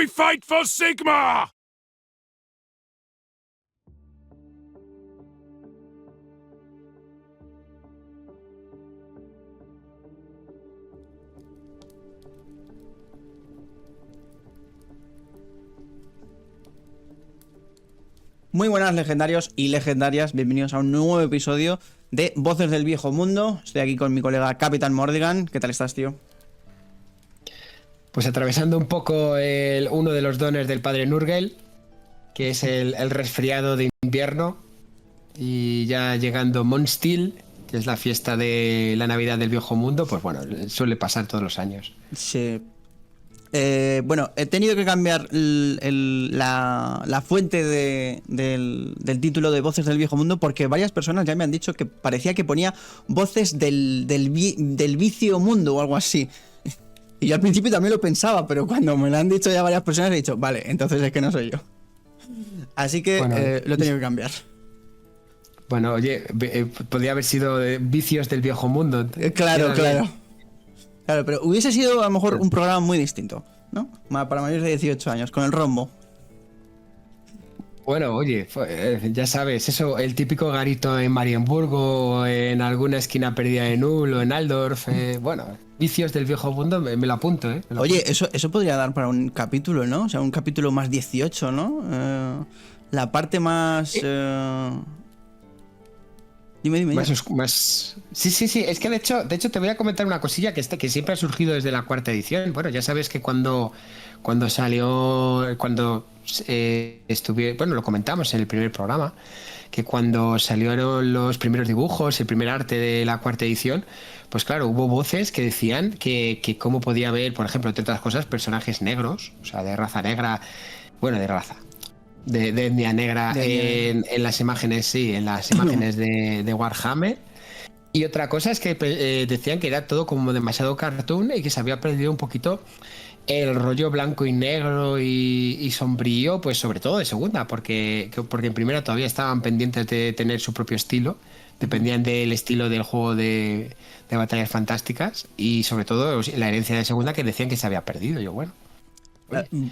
We fight for Sigma! Muy buenas, legendarios y legendarias, bienvenidos a un nuevo episodio de Voces del Viejo Mundo. Estoy aquí con mi colega Capitán Mordigan. ¿Qué tal estás, tío? Pues atravesando un poco uno de los dones del padre Nurgle, que es el resfriado de invierno, y ya llegando Monstil, que es la fiesta de la Navidad del Viejo Mundo, pues bueno, suele pasar todos los años. Sí. Bueno, he tenido que cambiar la fuente del título de Voces del Viejo Mundo porque varias personas ya me han dicho que parecía que ponía Voces del Vicio Mundo o algo así. Y yo al principio también lo pensaba, pero cuando me lo han dicho ya varias personas he dicho, vale, entonces es que no soy yo. Así que bueno, lo he tenido que cambiar. Bueno, oye, podría haber sido Vicios del Viejo Mundo. Claro. Claro, pero hubiese sido a lo mejor un programa muy distinto, ¿no? Para mayores de 18 años, con el rombo. Bueno, oye, ya sabes, eso, el típico garito en Marienburgo, en alguna esquina perdida de Null o en Aldorf, bueno, Vicios del Viejo Mundo, me lo apunto, ¿eh? Oye, eso podría dar para un capítulo, ¿no? O sea, un capítulo más 18, ¿no? La parte más... Dime. Más... Sí, es que de hecho te voy a comentar una cosilla que siempre ha surgido desde la cuarta edición. Bueno, ya sabes que cuando estuvieron, bueno, lo comentamos en el primer programa, que cuando salieron los primeros dibujos, el primer arte de la cuarta edición, pues claro, hubo voces que decían que cómo podía haber, por ejemplo, entre otras cosas, personajes negros, o sea, de raza negra, bueno, de raza. De etnia negra en las imágenes, sí, en las imágenes de Warhammer. Y otra cosa es que decían que era todo como demasiado cartoon y que se había perdido un poquito el rollo blanco y negro y sombrío, pues sobre todo de segunda, porque en primera todavía estaban pendientes de tener su propio estilo, dependían del estilo del juego de Batallas Fantásticas y sobre todo la herencia de segunda que decían que se había perdido. Yo, bueno.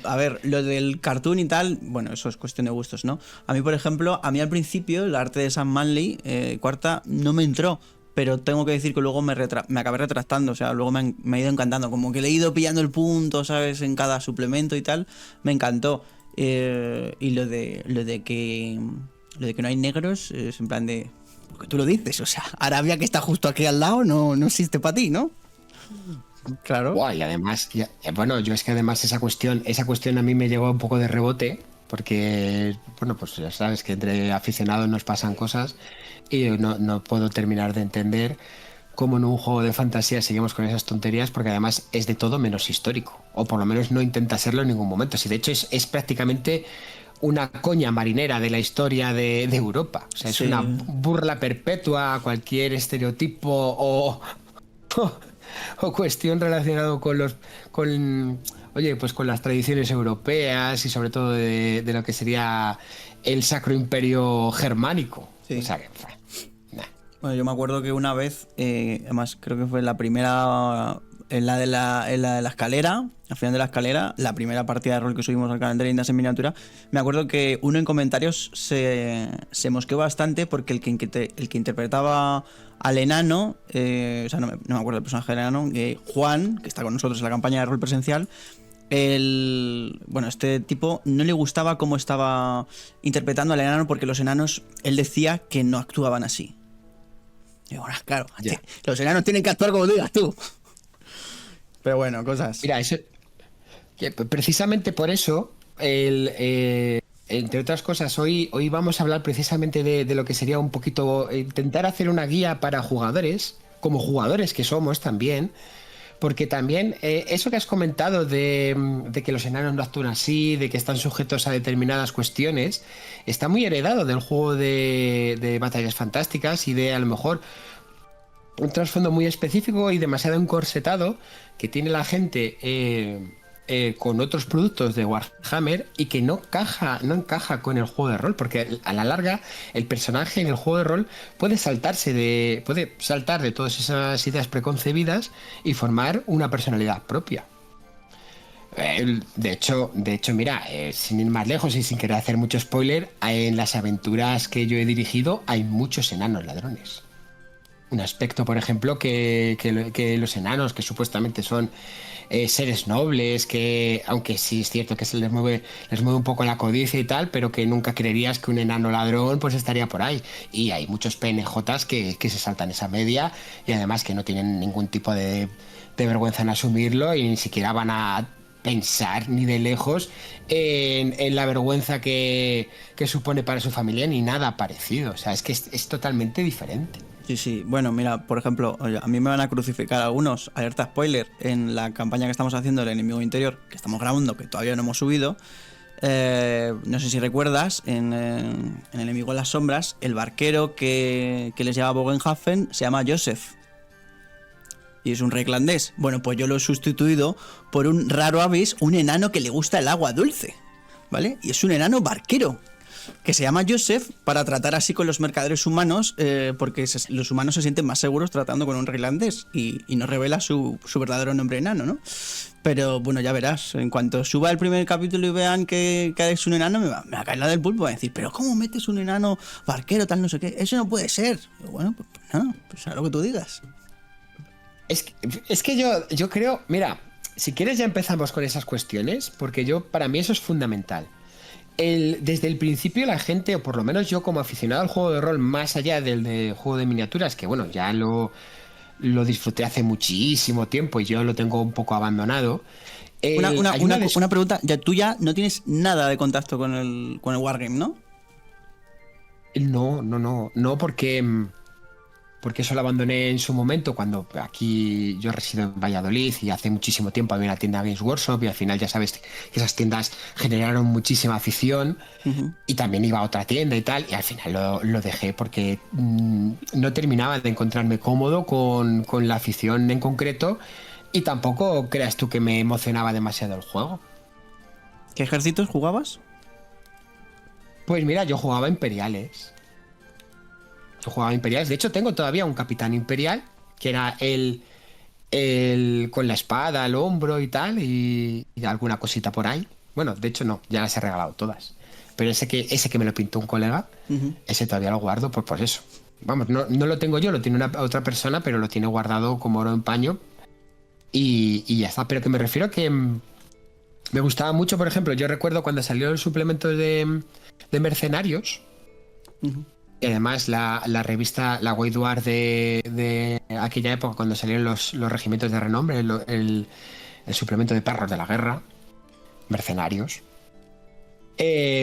A ver, lo del cartoon y tal, bueno, eso es cuestión de gustos, ¿no? A mí, por ejemplo, al principio el arte de Sam Manley, cuarta, no me entró, pero tengo que decir que luego me acabé retractando, o sea, luego me ha ido encantando, como que le he ido pillando el punto, ¿sabes? En cada suplemento y tal, me encantó. Y lo de que no hay negros es en plan de... Porque tú lo dices, o sea, Arabia, que está justo aquí al lado, no existe para ti, ¿no? Claro. Wow, y además, bueno, yo es que además esa cuestión a mí me llegó un poco de rebote, porque, bueno, pues ya sabes que entre aficionados nos pasan cosas y no puedo terminar de entender cómo en un juego de fantasía seguimos con esas tonterías, porque además es de todo menos histórico, o por lo menos no intenta serlo en ningún momento. Si de hecho es prácticamente una coña marinera de la historia de Europa, o sea, es una burla perpetua a cualquier estereotipo o cuestión relacionado con las tradiciones europeas y sobre todo de lo que sería el Sacro Imperio Germánico. Sí. O sea que, Bueno, yo me acuerdo que una vez, además creo que fue la primera, en la de la escalera, al final de la escalera, la primera partida de rol que subimos al canal de Lindas en miniatura, me acuerdo que uno en comentarios se mosqueó bastante porque el que interpretaba al enano, o sea, no me acuerdo del personaje del enano, Juan, que está con nosotros en la campaña de rol presencial, este tipo no le gustaba cómo estaba interpretando al enano porque los enanos, él decía que no actuaban así. Y bueno, claro, los enanos tienen que actuar como digas tú. Pero bueno, cosas. Mira, eso, precisamente por eso, entre otras cosas, hoy vamos a hablar precisamente de lo que sería un poquito intentar hacer una guía para jugadores, como jugadores que somos también, porque también eso que has comentado de que los enanos no actúan así, de que están sujetos a determinadas cuestiones, está muy heredado del juego de Batallas Fantásticas y de a lo mejor un trasfondo muy específico y demasiado encorsetado que tiene la gente con otros productos de Warhammer y que no encaja con el juego de rol, porque a la larga el personaje en el juego de rol puede saltar de todas esas ideas preconcebidas y formar una personalidad propia. De hecho, mira, sin ir más lejos y sin querer hacer mucho spoiler, en las aventuras que yo he dirigido hay muchos enanos ladrones. Un aspecto, por ejemplo, que los enanos, que supuestamente son seres nobles, que aunque sí es cierto que se les mueve un poco la codicia y tal, pero que nunca creerías que un enano ladrón pues estaría por ahí. Y hay muchos PNJs que se saltan esa media y además que no tienen ningún tipo de vergüenza en asumirlo y ni siquiera van a pensar ni de lejos en la vergüenza que supone para su familia ni nada parecido. O sea, es que es totalmente diferente. Sí, sí. Bueno, mira, por ejemplo, oye, a mí me van a crucificar algunos, alerta spoiler, en la campaña que estamos haciendo, el enemigo interior, que estamos grabando, que todavía no hemos subido. No sé si recuerdas, en Enemigo en las Sombras, el barquero que les lleva a Bogenhafen se llama Joseph. Y es un rey irlandés. Bueno, pues yo lo he sustituido por un raro avis, un enano que le gusta el agua dulce, ¿vale? Y es un enano barquero, que se llama Joseph para tratar así con los mercaderes humanos, porque los humanos se sienten más seguros tratando con un rey irlandés y no revela su verdadero nombre enano, ¿no? Pero bueno, ya verás, en cuanto suba el primer capítulo y vean que es un enano, me va a caer la del pulpo, va a decir, pero ¿cómo metes un enano barquero tal no sé qué? Eso no puede ser. Y bueno, pues nada, pues haz lo que tú digas. Es que yo creo, mira, si quieres ya empezamos con esas cuestiones, porque para mí eso es fundamental. Desde el principio la gente, o por lo menos yo como aficionado al juego de rol, más allá del de juego de miniaturas, que bueno, ya lo disfruté hace muchísimo tiempo y yo lo tengo un poco abandonado. Una pregunta, tú ya no tienes nada de contacto con el Wargame, ¿no? No, porque eso lo abandoné en su momento cuando aquí yo resido en Valladolid y hace muchísimo tiempo había una tienda Games Workshop y al final ya sabes que esas tiendas generaron muchísima afición. Y también iba a otra tienda y tal y al final lo dejé porque no terminaba de encontrarme cómodo con la afición en concreto y tampoco creas tú que me emocionaba demasiado el juego. ¿Qué ejércitos jugabas? Pues mira, yo jugaba imperiales. De hecho, tengo todavía un capitán imperial, que era el con la espada al hombro y tal, y alguna cosita por ahí. Bueno, de hecho no, ya las he regalado todas. Pero ese que me lo pintó un colega, ese todavía lo guardo, pues por eso. Vamos, no lo tengo yo, lo tiene otra persona, pero lo tiene guardado como oro en paño. Y ya está. Pero que me refiero a que me gustaba mucho, por ejemplo, yo recuerdo cuando salió el suplemento de Mercenarios. Y además la revista, la White War de aquella época, cuando salieron los regimientos de renombre, el suplemento de perros de la guerra, Mercenarios,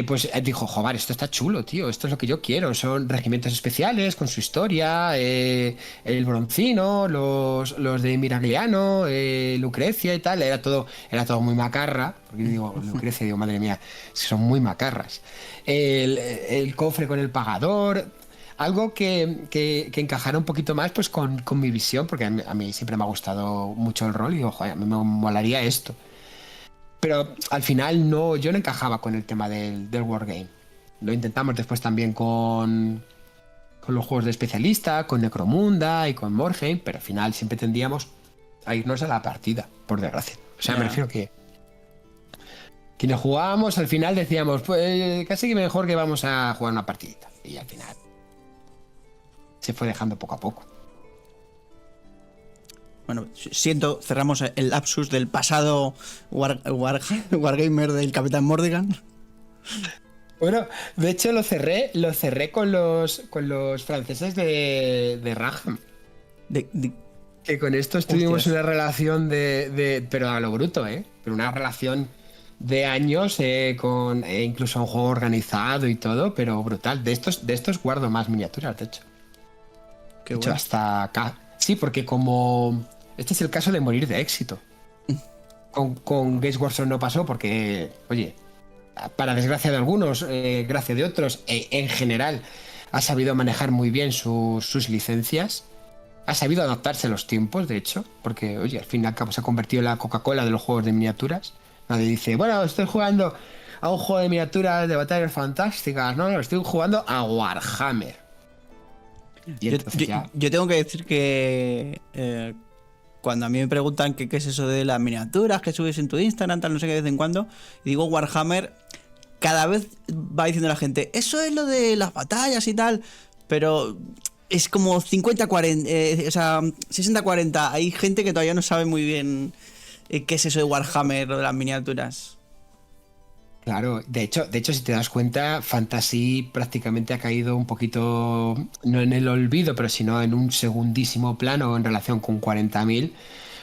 pues dijo, joder, esto está chulo, tío, esto es lo que yo quiero, son regimientos especiales con su historia, el Broncino, los de Miragliano, Lucrecia y tal, era todo muy macarra, porque digo Lucrecia, digo, madre mía, son muy macarras. El cofre con el pagador, algo que encajara un poquito más pues con mi visión, porque a mí siempre me ha gustado mucho el rol y digo, joder, a mí me molaría esto. Pero al final yo no encajaba con el tema del Wargame. Lo intentamos después también con los juegos de especialista, con Necromunda y con Morheim, pero al final siempre tendíamos a irnos a la partida, por desgracia. O sea, me refiero que quienes jugábamos al final decíamos, pues casi que mejor que vamos a jugar una partidita. Y al final se fue dejando poco a poco. Bueno, cerramos el lapsus del pasado Wargamer del Capitán Mordigan. Bueno, de hecho lo cerré con los franceses de Rajam. Que con estos tuvimos una relación pero a lo bruto, pero una relación de años, incluso un juego organizado y todo, pero brutal. De estos guardo más miniaturas, de hecho. Qué de hecho, bueno. hasta acá. Sí, porque como este es el caso de morir de éxito. Con Games Workshop no pasó porque, oye, para desgracia de algunos, gracia de otros, en general ha sabido manejar muy bien sus licencias, ha sabido adaptarse a los tiempos, de hecho, porque, oye, al fin y al cabo se ha convertido en la Coca-Cola de los juegos de miniaturas. Nadie dice, bueno, estoy jugando a un juego de miniaturas de batallas fantásticas, no, estoy jugando a Warhammer. Y yo tengo que decir que cuando a mí me preguntan qué es eso de las miniaturas que subes en tu Instagram, tal, no sé qué, de vez en cuando, y digo Warhammer, cada vez va diciendo la gente, eso es lo de las batallas y tal, pero es como 50-40, o sea, 60-40. Hay gente que todavía no sabe muy bien qué es eso de Warhammer o de las miniaturas. Claro, de hecho, si te das cuenta, Fantasy prácticamente ha caído un poquito, no en el olvido, pero sino en un segundísimo plano en relación con 40.000,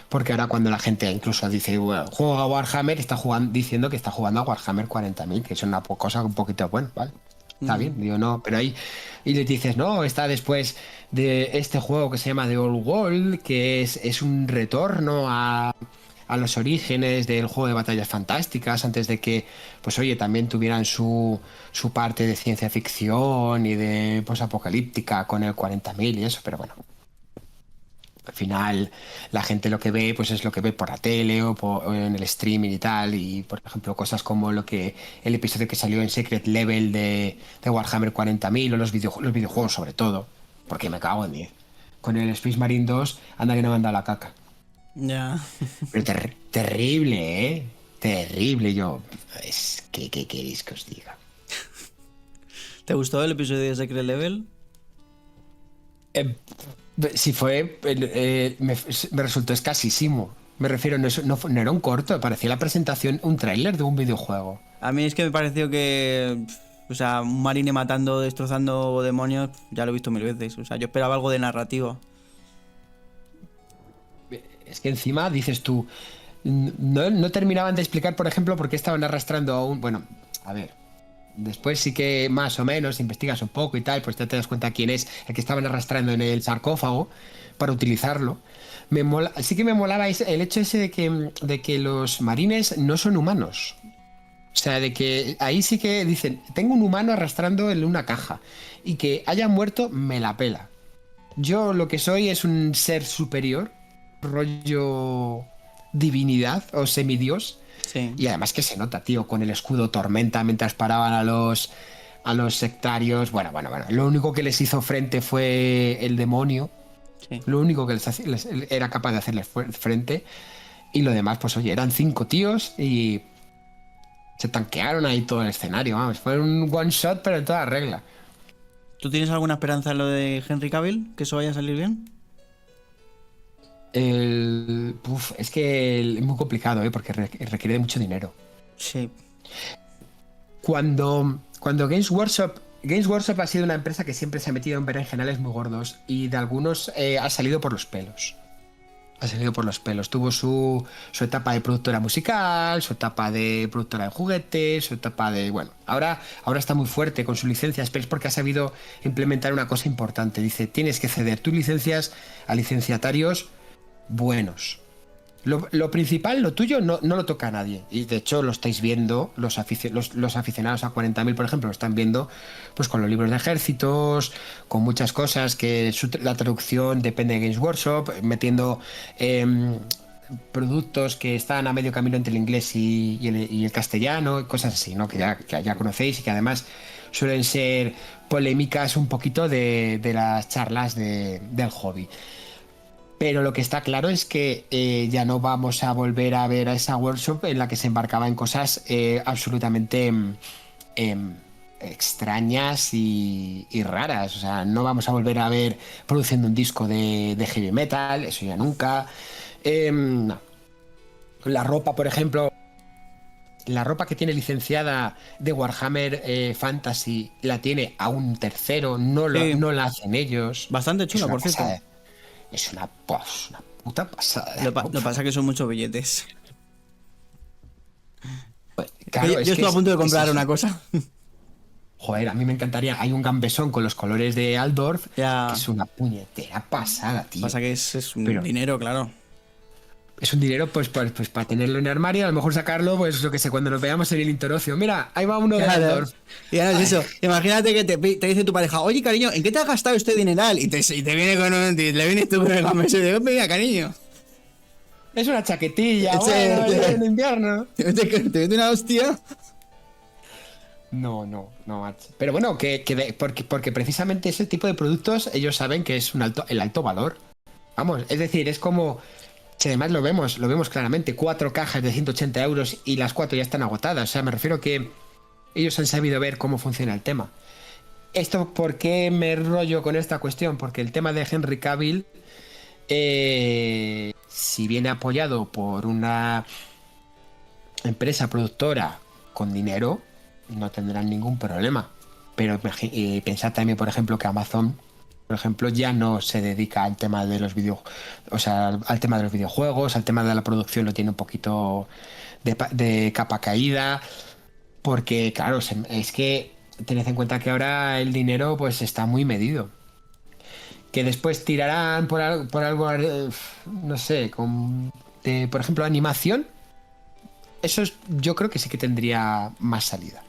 porque ahora cuando la gente incluso dice, bueno, juego a Warhammer, está jugando, diciendo que está jugando a Warhammer 40.000, que es una cosa un poquito, bueno, vale, está bien, digo, no, pero ahí, y le dices, no, está después de este juego que se llama The Old World, que es un retorno a los orígenes del juego de batallas fantásticas, antes de que, pues oye, también tuvieran su parte de ciencia ficción y de posapocalíptica con el 40.000 y eso, pero bueno. Al final, la gente lo que ve, pues es lo que ve por la tele o en el streaming y tal. Y, por ejemplo, cosas como el episodio que salió en Secret Level de Warhammer 40.000 o los videojuegos sobre todo. Porque me cago en 10. Con el Space Marine 2, anda que no me han dado la caca. Ya. Pero terrible, ¿eh? Terrible. ¿Qué queréis que os diga? ¿Te gustó el episodio de Secret Level? Si fue, me resultó escasísimo. Me refiero, no era un corto, parecía la presentación, un tráiler de un videojuego. A mí es que me pareció que, o sea, un marine matando, destrozando demonios, ya lo he visto 1000 veces. O sea, yo esperaba algo de narrativa. Es que encima dices tú, no terminaban de explicar, por ejemplo, por qué estaban arrastrando a un... Bueno, a ver, después sí que más o menos investigas un poco y tal, pues ya te das cuenta quién es el que estaban arrastrando en el sarcófago para utilizarlo. Sí que me molaba el hecho ese de que los marines no son humanos. O sea, de que ahí sí que dicen, tengo un humano arrastrando en una caja y que haya muerto me la pela. Yo lo que soy es un ser superior, rollo divinidad o semidios. Sí. Y además que se nota, tío, con el escudo tormenta mientras paraban a los sectarios. Bueno. Lo único que les hizo frente fue el demonio. Sí. Lo único que era capaz de hacerles frente. Y lo demás, pues oye, eran 5 tíos y se tanquearon ahí todo el escenario. Vamos, fue un one shot, pero en toda regla. ¿Tú tienes alguna esperanza en lo de Henry Cavill? ¿Que eso vaya a salir bien? Es que es muy complicado, porque requiere de mucho dinero. Sí. Cuando Games Workshop ha sido una empresa que siempre se ha metido en berenjenales muy gordos y de algunos ha salido por los pelos. Tuvo su etapa de productora musical, su etapa de productora de juguetes, su etapa de... Bueno, ahora está muy fuerte con sus licencias, pero es porque ha sabido implementar una cosa importante. Dice, tienes que ceder tus licencias a licenciatarios buenos. Lo principal, lo tuyo, no lo toca a nadie. Y de hecho lo estáis viendo, los aficionados a 40.000, por ejemplo, lo están viendo pues con los libros de ejércitos, con muchas cosas que la traducción depende de Games Workshop, metiendo productos que están a medio camino entre el inglés y el castellano, cosas así, ¿no? Que ya conocéis y que además suelen ser polémicas un poquito de las charlas del hobby. Pero lo que está claro es que ya no vamos a volver a ver a esa workshop en la que se embarcaba en cosas absolutamente extrañas y raras. O sea, no vamos a volver a ver produciendo un disco de heavy metal, eso ya nunca. No. La ropa, por ejemplo, la ropa que tiene licenciada de Warhammer Fantasy la tiene a un tercero, no la hacen ellos. Bastante chula, por cierto. Es una puta pasada. Lo pasa que son muchos billetes. Pues, claro, yo estoy a punto de comprar una cosa. Joder, a mí me encantaría. Hay un gambesón con los colores de Aldorf, ya. Que es una puñetera pasada, tío. Pasa que es un dinero, claro. Es un dinero, pues para tenerlo en el armario, a lo mejor sacarlo, pues lo que sé, cuando nos veamos en el Intorocio. Mira, ahí va uno de Aldorf. Y ahora es eso. Imagínate que te dice tu pareja, oye, cariño, ¿en qué te has gastado este dineral? Y te viene con le vienes tú con el gambesón y te digo, venga, cariño. Es una chaquetilla, bueno, en invierno. ¿Te mete una hostia? No, macho. Pero bueno, porque precisamente ese tipo de productos ellos saben que es el alto valor. Vamos, es decir, es como Si además lo vemos claramente, 4 cajas de 180 euros y las 4 ya están agotadas. O sea, me refiero que ellos han sabido ver cómo funciona el tema. ¿Esto por qué me rollo con esta cuestión? Porque el tema de Henry Cavill, si viene apoyado por una empresa productora con dinero, no tendrán ningún problema. Pero pensad también, por ejemplo, que Amazon, por ejemplo, ya no se dedica al tema de los o sea, al tema de los videojuegos, al tema de la producción lo tiene un poquito de capa caída, porque claro, es que tened en cuenta que ahora el dinero pues está muy medido. Que después tirarán por algo, no sé, por ejemplo, animación. Yo creo que sí que tendría más salida.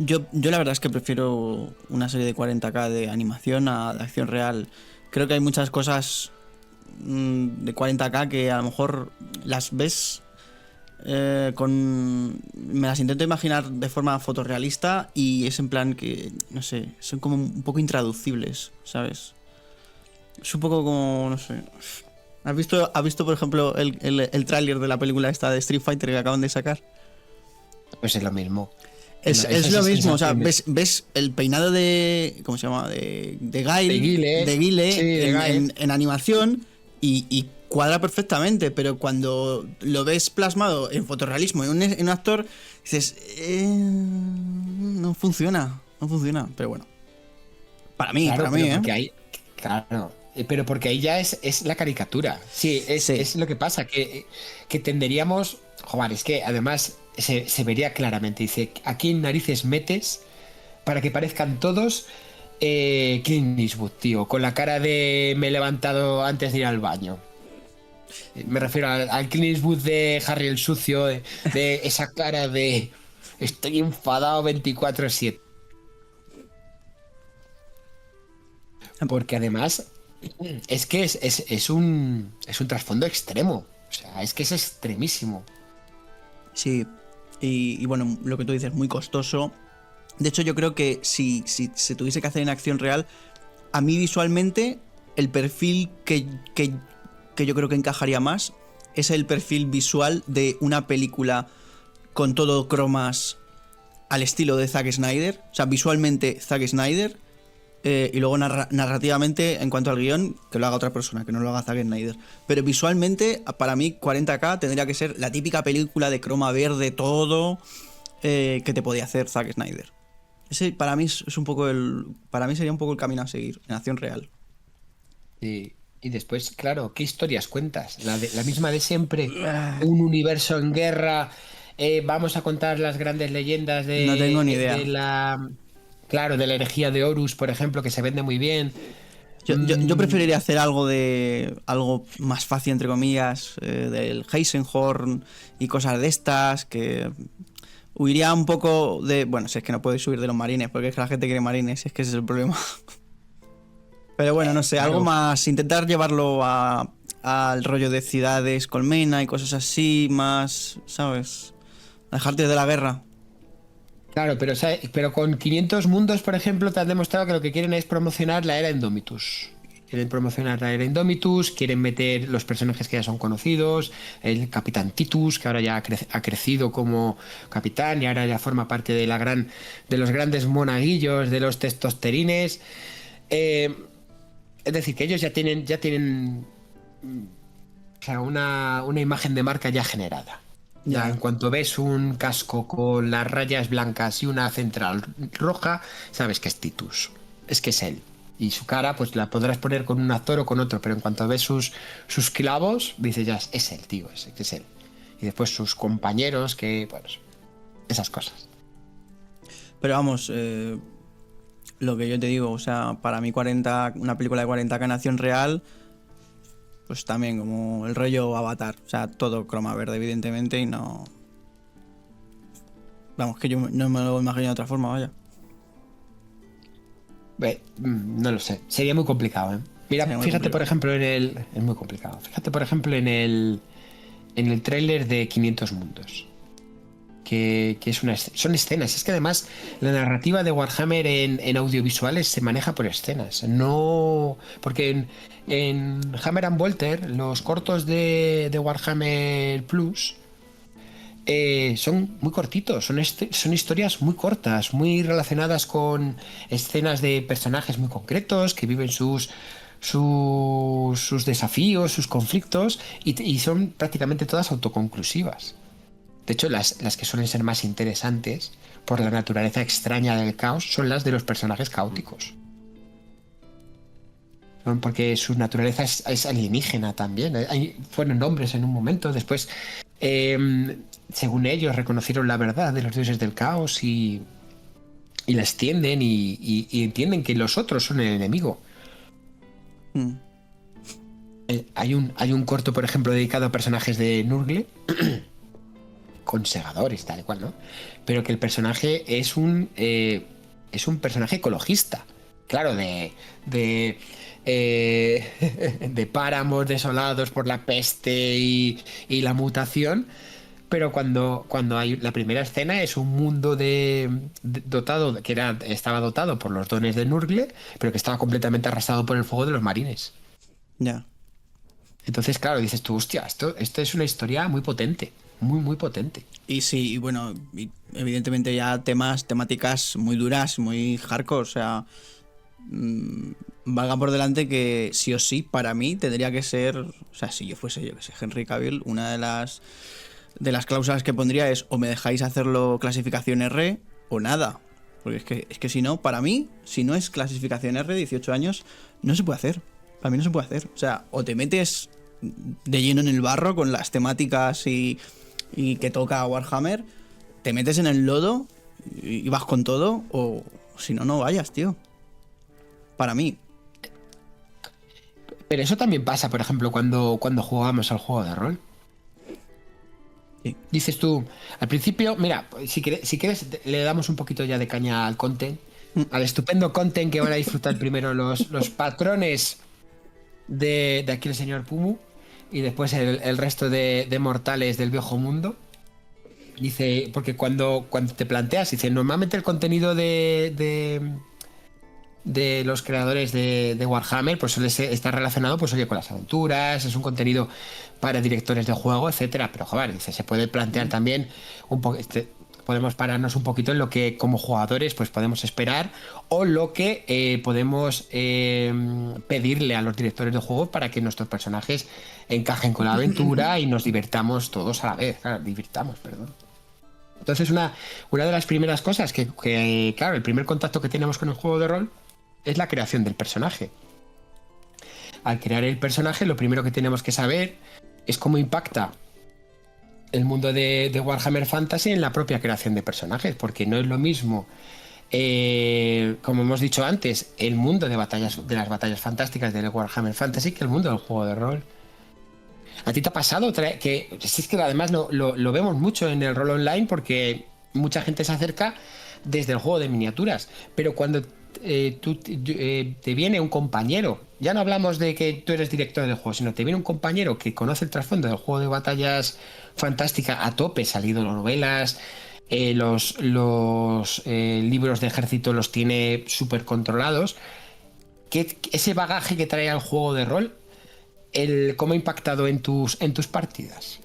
Yo la verdad es que prefiero una serie de 40K de animación a de acción real. Creo que hay muchas cosas de 40K que a lo mejor las ves me las intento imaginar de forma fotorrealista y es en plan que, no sé, son como un poco intraducibles, ¿sabes? Es un poco como, no sé. ¿Has visto por ejemplo, el tráiler de la película esta de Street Fighter que acaban de sacar? Pues es lo mismo. Es lo mismo, o sea, ves el peinado de. ¿Cómo se llama? De Guile. De Guile sí, en animación y cuadra perfectamente, pero cuando lo ves plasmado en fotorrealismo en un actor, dices. No funciona. No funciona, pero bueno. Para mí, claro. Pero porque ahí ya es la caricatura. Sí, es lo que pasa, que tenderíamos. Joder, es que además se vería claramente. Dice, ¿a quién narices metes para que parezcan todos Clint Eastwood, tío? Con la cara de me he levantado antes de ir al baño. Me refiero al Clint Eastwood de Harry el Sucio, de esa cara de estoy enfadado 24/7. Porque además es que es un trasfondo extremo. O sea, es que es extremísimo. Sí, y bueno, lo que tú dices, muy costoso. De hecho, yo creo que si se tuviese que hacer en acción real, a mí visualmente el perfil que yo creo que encajaría más es el perfil visual de una película con todo cromas al estilo de Zack Snyder. O sea, visualmente Zack Snyder. Y luego narrativamente, en cuanto al guión, que lo haga otra persona, que no lo haga Zack Snyder. Pero visualmente, para mí, 40K tendría que ser la típica película de croma verde, todo, que te podía hacer Zack Snyder. Ese para mí es un poco para mí sería un poco el camino a seguir, en acción real. Y después, claro, ¿qué historias cuentas? La misma de siempre, un universo en guerra, vamos a contar las grandes leyendas no tengo ni idea. Claro, de la herejía de Horus, por ejemplo, que se vende muy bien. Yo preferiría hacer algo más fácil, entre comillas, del Heisenhorn y cosas de estas, que huiría un poco de... Bueno, si es que no puedes subir de los marines, porque es que la gente quiere marines, es que ese es el problema. Pero bueno, no sé, claro. Algo más, intentar llevarlo al rollo de ciudades, colmena y cosas así, más, ¿sabes? Dejarte de la guerra. Claro, pero con 500 mundos, por ejemplo, te han demostrado que lo que quieren es promocionar la era Indomitus. Quieren promocionar la era Indomitus, quieren meter los personajes que ya son conocidos, el Capitán Titus, que ahora ya ha crecido como capitán y ahora ya forma parte de los grandes monaguillos, de los testosterines. Es decir, que ellos ya tienen o sea, una imagen de marca ya generada. Ya, en cuanto ves un casco con las rayas blancas y una central roja, sabes que es Titus. Es que es él. Y su cara, pues la podrás poner con un actor o con otro, pero en cuanto ves sus clavos, dices ya, es él, tío, es él. Y después sus compañeros, que, bueno, esas cosas. Pero vamos, lo que yo te digo, o sea, para mí una película de 40K en acción real, pues también como el rollo Avatar, o sea, todo croma verde, evidentemente, y no... Vamos, que yo no me lo imagino de otra forma, vaya. No lo sé, sería muy complicado, ¿eh? Mira, fíjate, por ejemplo, es muy complicado. Fíjate, por ejemplo, en el tráiler de 500 mundos. son escenas. Es que además la narrativa de Warhammer en audiovisuales se maneja por escenas. No. Porque en Hammer and Bolter, los cortos de Warhammer Plus. Son muy cortitos, son historias muy cortas, muy relacionadas con escenas de personajes muy concretos que viven sus desafíos, sus conflictos y son prácticamente todas autoconclusivas. De hecho, las que suelen ser más interesantes por la naturaleza extraña del caos son las de los personajes caóticos. Porque su naturaleza es alienígena también. Fueron nombres en un momento, después, según ellos, reconocieron la verdad de los dioses del caos y la extienden y entienden que los otros son el enemigo. Hay un corto, por ejemplo, dedicado a personajes de Nurgle, con segadores, tal y cual, ¿no? Pero que el personaje es un personaje ecologista. Claro, de páramos desolados por la peste y la mutación, pero cuando hay la primera escena es un mundo dotado, estaba dotado por los dones de Nurgle, pero que estaba completamente arrasado por el fuego de los marines. Ya. Entonces, claro, dices tú, hostia, esto es una historia muy potente, muy, muy potente. Y sí, y bueno, evidentemente ya temáticas muy duras, muy hardcore, o sea, valga por delante que sí o sí, para mí tendría que ser, o sea, si yo fuese, yo que sé, Henry Cavill, una de las cláusulas que pondría es o me dejáis hacerlo clasificación R o nada. Porque es que si no, para mí, si no es clasificación R, 18 años, no se puede hacer. Para mí no se puede hacer. O sea, o te metes de lleno en el barro con las temáticas y que toca Warhammer, te metes en el lodo y vas con todo, o si no, no vayas, tío. Para mí. Pero eso también pasa, por ejemplo, cuando jugamos al juego de rol. Sí. Dices tú, al principio, mira, si quieres le damos un poquito ya de caña al content, al estupendo content que van a disfrutar primero los patrones de aquí el señor Pumu y después el resto de mortales del viejo mundo. Dice, porque cuando te planteas, dice, normalmente el contenido de los creadores de Warhammer pues suele estar relacionado pues oye con las aventuras, es un contenido para directores de juego, etcétera, pero joder, dice, se puede plantear también un poco, podemos pararnos un poquito en lo que como jugadores pues podemos esperar o lo que podemos pedirle a los directores de juego para que nuestros personajes encajen con la aventura y nos divirtamos todos a la vez, perdón. Entonces una de las primeras cosas que claro, el primer contacto que tenemos con el juego de rol es la creación del personaje. Al crear el personaje, lo primero que tenemos que saber es cómo impacta el mundo de Warhammer Fantasy en la propia creación de personajes, porque no es lo mismo, como hemos dicho antes, el mundo de las batallas fantásticas de Warhammer Fantasy que el mundo del juego de rol. ¿A ti te ha pasado que es que además lo vemos mucho en el rol online porque mucha gente se acerca desde el juego de miniaturas, pero cuando te viene un compañero, ya no hablamos de que tú eres director del juego, sino te viene un compañero que conoce el trasfondo del juego de batallas fantástica a tope, salido novelas, los libros de ejército los tiene súper controlados, que ese bagaje que trae al juego de rol, ¿cómo ha impactado en tus partidas?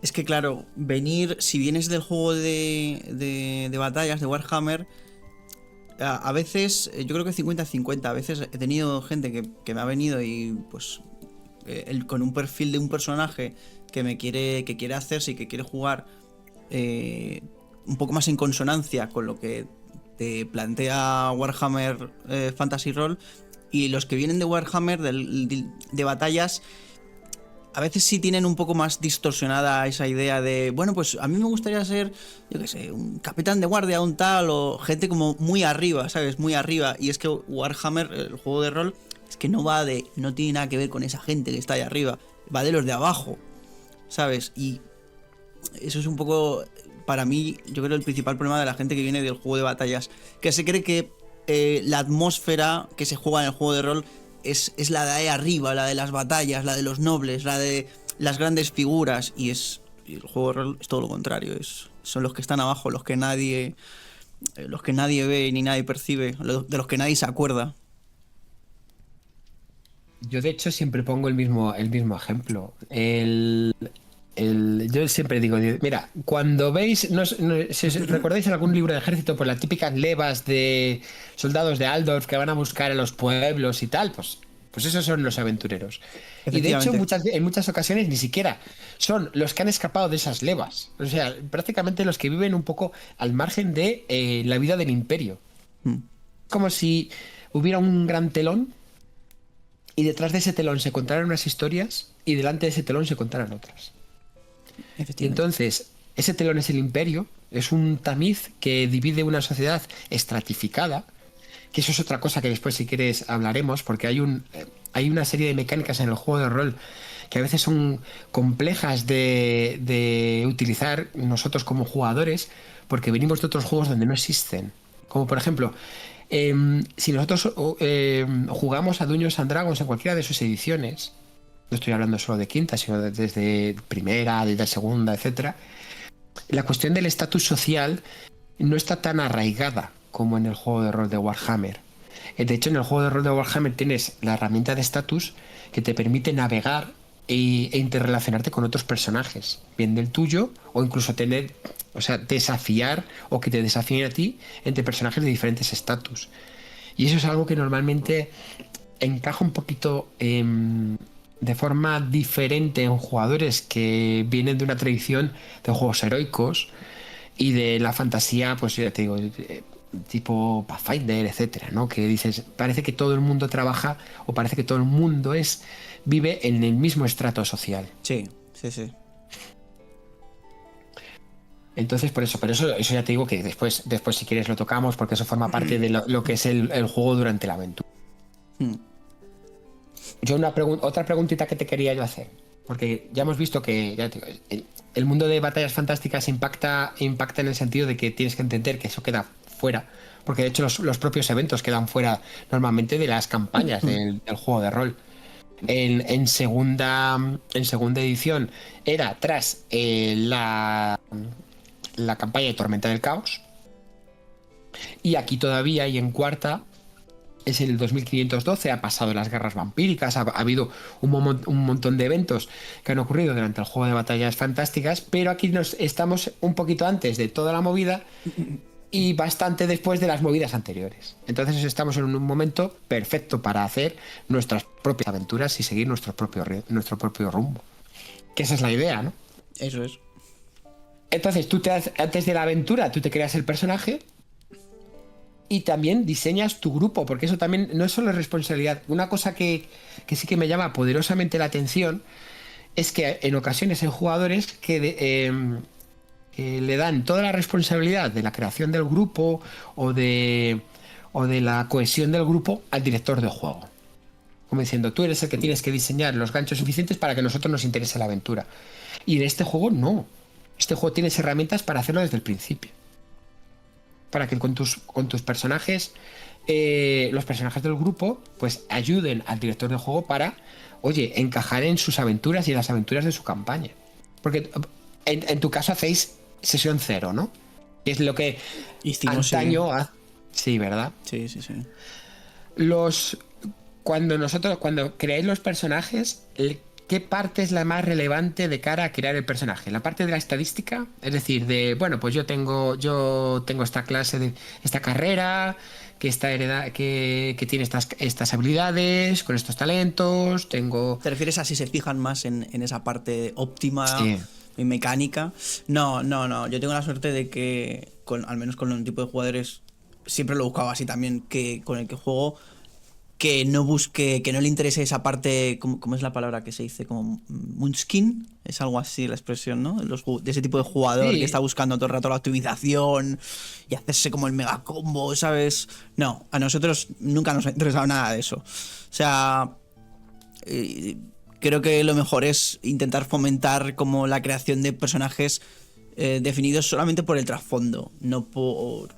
Es que claro, si vienes del juego de batallas de Warhammer, a veces, yo creo que 50-50, a veces he tenido gente que me ha venido y pues con un perfil de un personaje que quiere hacerse y que quiere jugar un poco más en consonancia con lo que te plantea Warhammer Fantasy Roll, y los que vienen de Warhammer de batallas a veces sí tienen un poco más distorsionada esa idea de, bueno, pues a mí me gustaría ser, yo qué sé, un capitán de guardia, un tal, o gente como muy arriba, ¿sabes? Muy arriba. Y es que Warhammer, el juego de rol, es que no tiene nada que ver con esa gente que está ahí arriba, va de los de abajo, ¿sabes? Y eso es un poco, para mí, yo creo el principal problema de la gente que viene del juego de batallas, que se cree que la atmósfera que se juega en el juego de rol es la de ahí arriba, la de las batallas, la de los nobles, la de las grandes figuras y el juego de rol es todo lo contrario, son los que están abajo, los que nadie ve ni nadie percibe, de los que nadie se acuerda. Yo de hecho siempre pongo el mismo ejemplo. Yo siempre digo, mira, cuando veis, si os recordáis en algún libro de ejército, pues las típicas levas de soldados de Aldorf que van a buscar a los pueblos y tal, pues esos son los aventureros. Y de hecho en muchas ocasiones ni siquiera son los que han escapado de esas levas. O sea, prácticamente los que viven un poco al margen de la vida del imperio. Como si hubiera un gran telón y detrás de ese telón se contaran unas historias y delante de ese telón se contaran otras. Y entonces, ese telón es el imperio, es un tamiz que divide una sociedad estratificada, que eso es otra cosa que después, si quieres, hablaremos, porque hay una serie de mecánicas en el juego de rol que a veces son complejas de utilizar nosotros como jugadores, porque venimos de otros juegos donde no existen. Como por ejemplo, si nosotros jugamos a Dungeons and Dragons en cualquiera de sus ediciones, no estoy hablando solo de quinta, sino desde primera, desde segunda, etcétera, la cuestión del estatus social no está tan arraigada como en el juego de rol de Warhammer. De hecho, en el juego de rol de Warhammer tienes la herramienta de estatus que te permite navegar e interrelacionarte con otros personajes, bien del tuyo, o incluso desafiar o que te desafíen a ti entre personajes de diferentes estatus. Y eso es algo que normalmente encaja un poquito de forma diferente en jugadores que vienen de una tradición de juegos heroicos y de la fantasía, pues ya te digo, tipo Pathfinder, etcétera, ¿no? Que dices, parece que todo el mundo trabaja o parece que todo el mundo vive en el mismo estrato social. Sí. Entonces, por eso ya te digo que después si quieres lo tocamos, porque eso forma parte de lo que es el juego durante la aventura. Yo otra preguntita que te quería yo hacer, porque ya hemos visto que el mundo de batallas fantásticas impacta en el sentido de que tienes que entender que eso queda fuera, porque de hecho los propios eventos quedan fuera normalmente de las campañas del juego de rol. En segunda edición era tras la campaña de Tormenta del Caos, y aquí todavía, y en cuarta es el 2512, ha pasado las guerras vampíricas, ha habido un montón de eventos que han ocurrido durante el juego de batallas fantásticas, pero aquí estamos un poquito antes de toda la movida y bastante después de las movidas anteriores. Entonces estamos en un momento perfecto para hacer nuestras propias aventuras y seguir nuestro propio rumbo. Que esa es la idea, ¿no? Eso es. Entonces antes de la aventura tú te creas el personaje y también diseñas tu grupo, porque eso también no es solo responsabilidad. Una cosa que sí que me llama poderosamente la atención es que en ocasiones hay jugadores que le dan toda la responsabilidad de la creación del grupo o de la cohesión del grupo al director de juego. Como diciendo, tú eres el que tienes que diseñar los ganchos suficientes para que a nosotros nos interese la aventura. Y en este juego no. Este juego tienes herramientas para hacerlo desde el principio. Para que con tus personajes, los personajes del grupo, pues ayuden al director de juego para, encajar en sus aventuras y en las aventuras de su campaña. Porque en tu caso hacéis sesión cero, ¿no? Que es lo que hicimos antaño... Sí, ¿verdad? Sí. Cuando creáis los personajes, ¿qué parte es la más relevante de cara a crear el personaje? ¿La parte de la estadística? Es decir, pues yo tengo esta clase, esta carrera, que que tiene estas habilidades, con estos talentos, tengo... ¿Te refieres a si se fijan más en esa parte óptima Sí. y mecánica? No. Yo tengo la suerte de que, al menos con un tipo de jugadores, siempre lo he buscado así también, que con el que juego, que no le interese esa parte, ¿cómo es la palabra que se dice? Como Munchkin, es algo así la expresión, ¿no? De ese tipo de jugador Sí. que está buscando todo el rato la optimización y hacerse como el mega combo, ¿sabes? No, a nosotros nunca nos ha interesado nada de eso. O sea, creo que lo mejor es intentar fomentar como la creación de personajes definidos solamente por el trasfondo, no por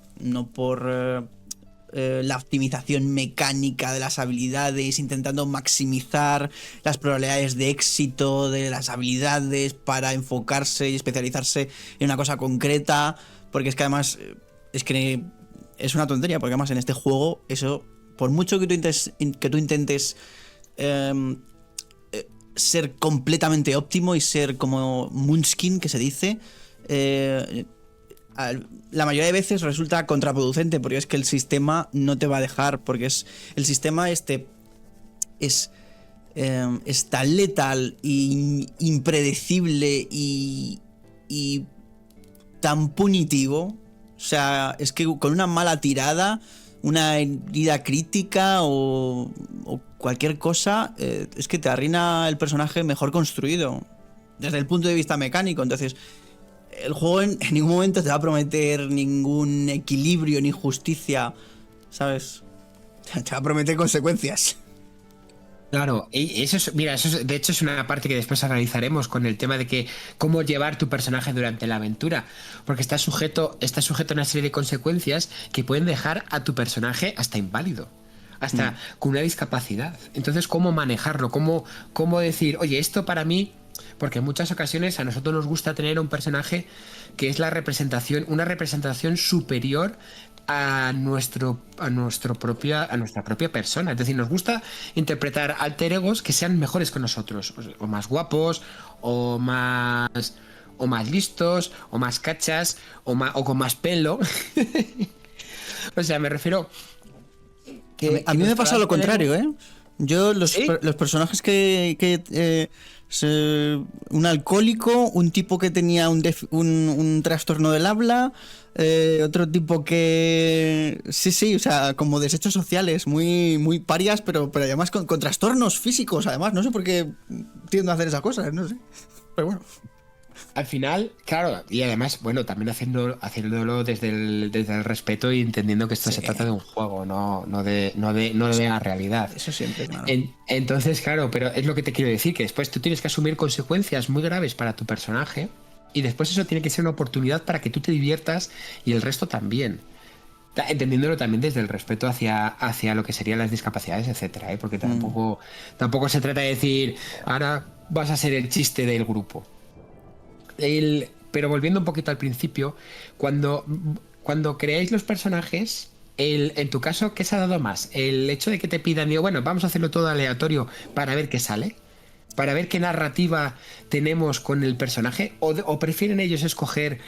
la optimización mecánica de las habilidades, intentando maximizar las probabilidades de éxito de las habilidades para enfocarse y especializarse en una cosa concreta, porque es que además es que es una tontería, porque además en este juego eso, por mucho que tú intentes ser completamente óptimo y ser como Munchkin, que se dice, la mayoría de veces resulta contraproducente, porque es que el sistema no te va a dejar, porque el sistema es tan letal y impredecible y tan punitivo. O sea, es que con una mala tirada, una herida crítica o cualquier cosa, es que te arruina el personaje mejor construido desde el punto de vista mecánico. Entonces, el juego en ningún momento te va a prometer ningún equilibrio ni justicia, ¿sabes? Te va a prometer consecuencias. Claro, y eso es, mira, de hecho es una parte que después analizaremos con el tema de que cómo llevar tu personaje durante la aventura, porque está sujeto a una serie de consecuencias que pueden dejar a tu personaje hasta inválido, hasta con una discapacidad. Entonces, ¿cómo manejarlo? ¿Cómo decir, oye, esto para mí? Porque en muchas ocasiones a nosotros nos gusta tener un personaje que es una representación superior a nuestra propia persona. Es decir, nos gusta interpretar alter egos que sean mejores que nosotros, o más guapos, o más listos, o más cachas, o con más pelo. O sea, me refiero que a mí me pasa lo contrario, ¿eh? Yo los personajes un alcohólico, un tipo que tenía un trastorno del habla, otro tipo que sí, o sea, como desechos sociales, muy, muy parias, pero además con trastornos físicos, además, no sé por qué tiendo a hacer esas cosas, no sé, pero bueno. Al final, claro, y además, bueno, también haciéndolo desde el respeto y entendiendo que esto se trata de un juego, no de la realidad. Eso siempre, claro. Entonces, claro, pero es lo que te quiero decir, que después tú tienes que asumir consecuencias muy graves para tu personaje y después eso tiene que ser una oportunidad para que tú te diviertas y el resto también. Entendiéndolo también desde el respeto hacia lo que serían las discapacidades, etcétera, ¿eh? Porque tampoco se trata de decir, ahora vas a ser el chiste del grupo. Pero volviendo un poquito al principio, cuando creáis los personajes, en tu caso, ¿qué se ha dado más? ¿El hecho de que te pidan, digo, bueno, vamos a hacerlo todo aleatorio para ver qué sale? ¿Para ver qué narrativa tenemos con el personaje? ¿O prefieren ellos escoger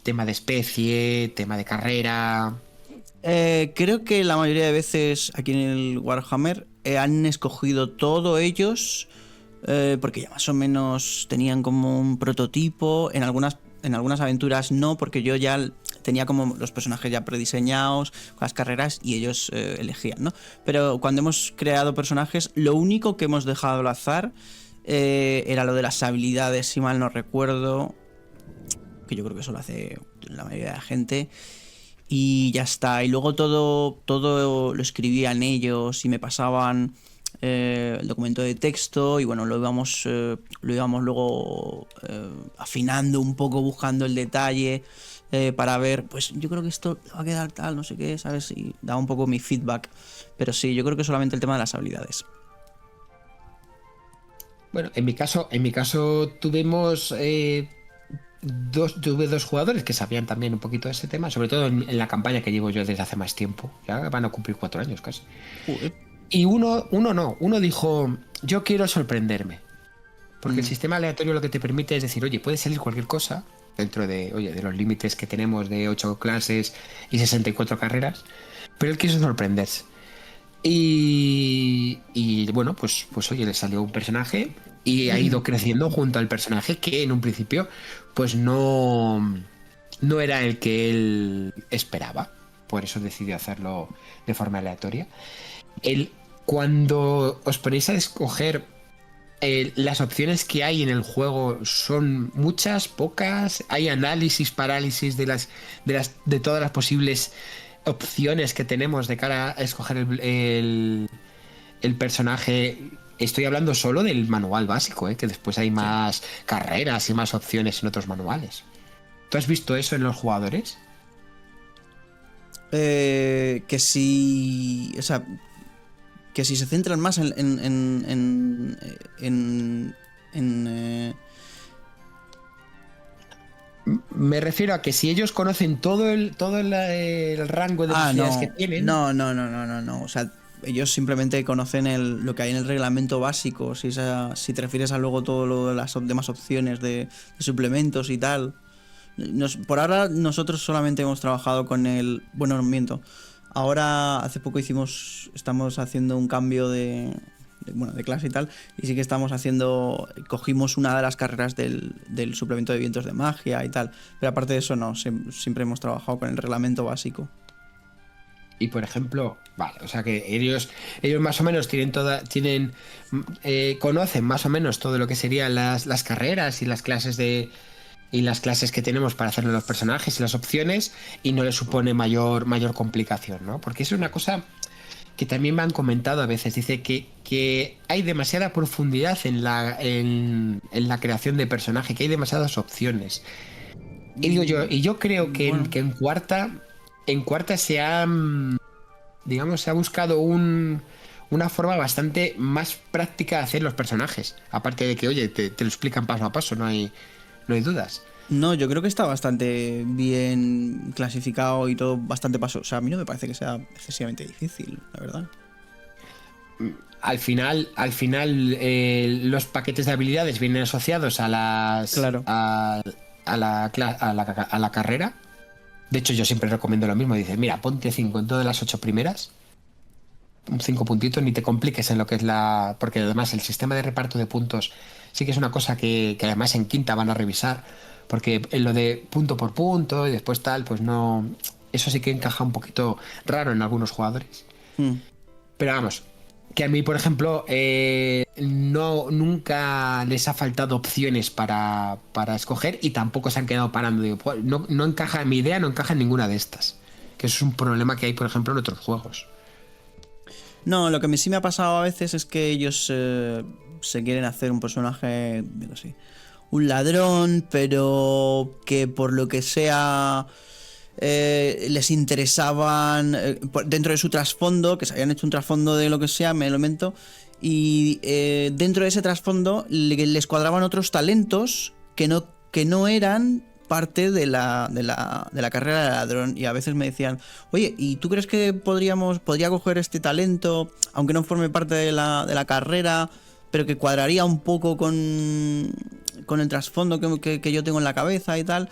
tema de especie, tema de carrera? Creo que la mayoría de veces aquí en el Warhammer han escogido todo ellos, porque ya más o menos tenían como un prototipo. En algunas aventuras no, porque yo ya tenía como los personajes ya prediseñados, con las carreras, y ellos elegían, ¿no? Pero cuando hemos creado personajes, lo único que hemos dejado al azar era lo de las habilidades, si mal no recuerdo, que yo creo que eso lo hace la mayoría de la gente. Y ya está. Y luego todo lo escribían ellos y me pasaban el documento de texto, y bueno, lo íbamos luego afinando un poco, buscando el detalle para ver, pues yo creo que esto va a quedar tal, no sé qué, ¿sabes? Y daba un poco mi feedback. Pero sí, yo creo que solamente el tema de las habilidades. Bueno, en mi caso tuvimos... tuve dos jugadores que sabían también un poquito de ese tema, sobre todo en la campaña que llevo yo desde hace más tiempo. Ya van a cumplir 4 años casi. Y uno dijo, yo quiero sorprenderme. Porque el sistema aleatorio lo que te permite es decir, oye, puede salir cualquier cosa dentro de los límites que tenemos de 8 clases y 64 carreras, pero él quiso sorprenderse. Y bueno, pues oye, le salió un personaje y ha ido creciendo junto al personaje que en un principio pues no era el que él esperaba. Por eso decidió hacerlo de forma aleatoria. Cuando os ponéis a escoger, las opciones que hay en el juego son muchas, pocas, hay parálisis de todas las posibles opciones que tenemos de cara a escoger el personaje. Estoy hablando solo del manual básico, que después hay más carreras y más opciones en otros manuales. ¿Tú has visto eso en los jugadores? Que si. O sea, que si se centran más en Me refiero a que si ellos conocen todo el rango de posibilidades que tienen. No. O sea, ellos simplemente conocen lo que hay en el reglamento básico. Si te refieres a luego todo lo de las demás opciones de suplementos y tal. Por ahora nosotros solamente hemos trabajado con el... Bueno, no miento. Ahora hace poco estamos haciendo un cambio de clase y tal, y sí que cogimos una de las carreras del suplemento de vientos de magia y tal, pero aparte de eso no, siempre hemos trabajado con el reglamento básico. Y por ejemplo, vale, o sea que ellos más o menos conocen más o menos todo lo que serían las carreras y las clases que tenemos para hacerle los personajes y las opciones, y no les supone mayor complicación, ¿no? Porque es una cosa que también me han comentado a veces. Dice que hay demasiada profundidad en la creación de personaje, que hay demasiadas opciones. Y digo yo creo que, Bueno. que en cuarta se ha buscado una forma bastante más práctica de hacer los personajes. Aparte de que, oye, te lo explican paso a paso, no hay dudas. No, yo creo que está bastante bien clasificado y todo bastante paso. O sea, a mí no me parece que sea excesivamente difícil, la verdad. Al final, los paquetes de habilidades vienen asociados a las Claro. a la carrera. De hecho, yo siempre recomiendo lo mismo. Dice, mira, ponte 5 en todas las 8 primeras. 5 puntitos, ni te compliques en lo que es porque además el sistema de reparto de puntos sí que es una cosa que además en quinta van a revisar. Porque en lo de punto por punto y después tal, pues no... Eso sí que encaja un poquito raro en algunos jugadores. Pero vamos, que a mí, por ejemplo, nunca les ha faltado opciones para escoger, y tampoco se han quedado parando. Digo, pues, no encaja, mi idea no encaja en ninguna de estas. Que eso es un problema que hay, por ejemplo, en otros juegos. No, lo que sí me ha pasado a veces es que ellos se quieren hacer un personaje, digo así, un ladrón, pero que por lo que sea les interesaban dentro de su trasfondo, que se habían hecho un trasfondo de lo que sea, me lo invento, y dentro de ese trasfondo les cuadraban otros talentos que no eran parte de la carrera de ladrón, y a veces me decían, oye, ¿y tú crees que podría coger este talento, aunque no forme parte de la carrera, pero que cuadraría un poco con el trasfondo que yo tengo en la cabeza y tal?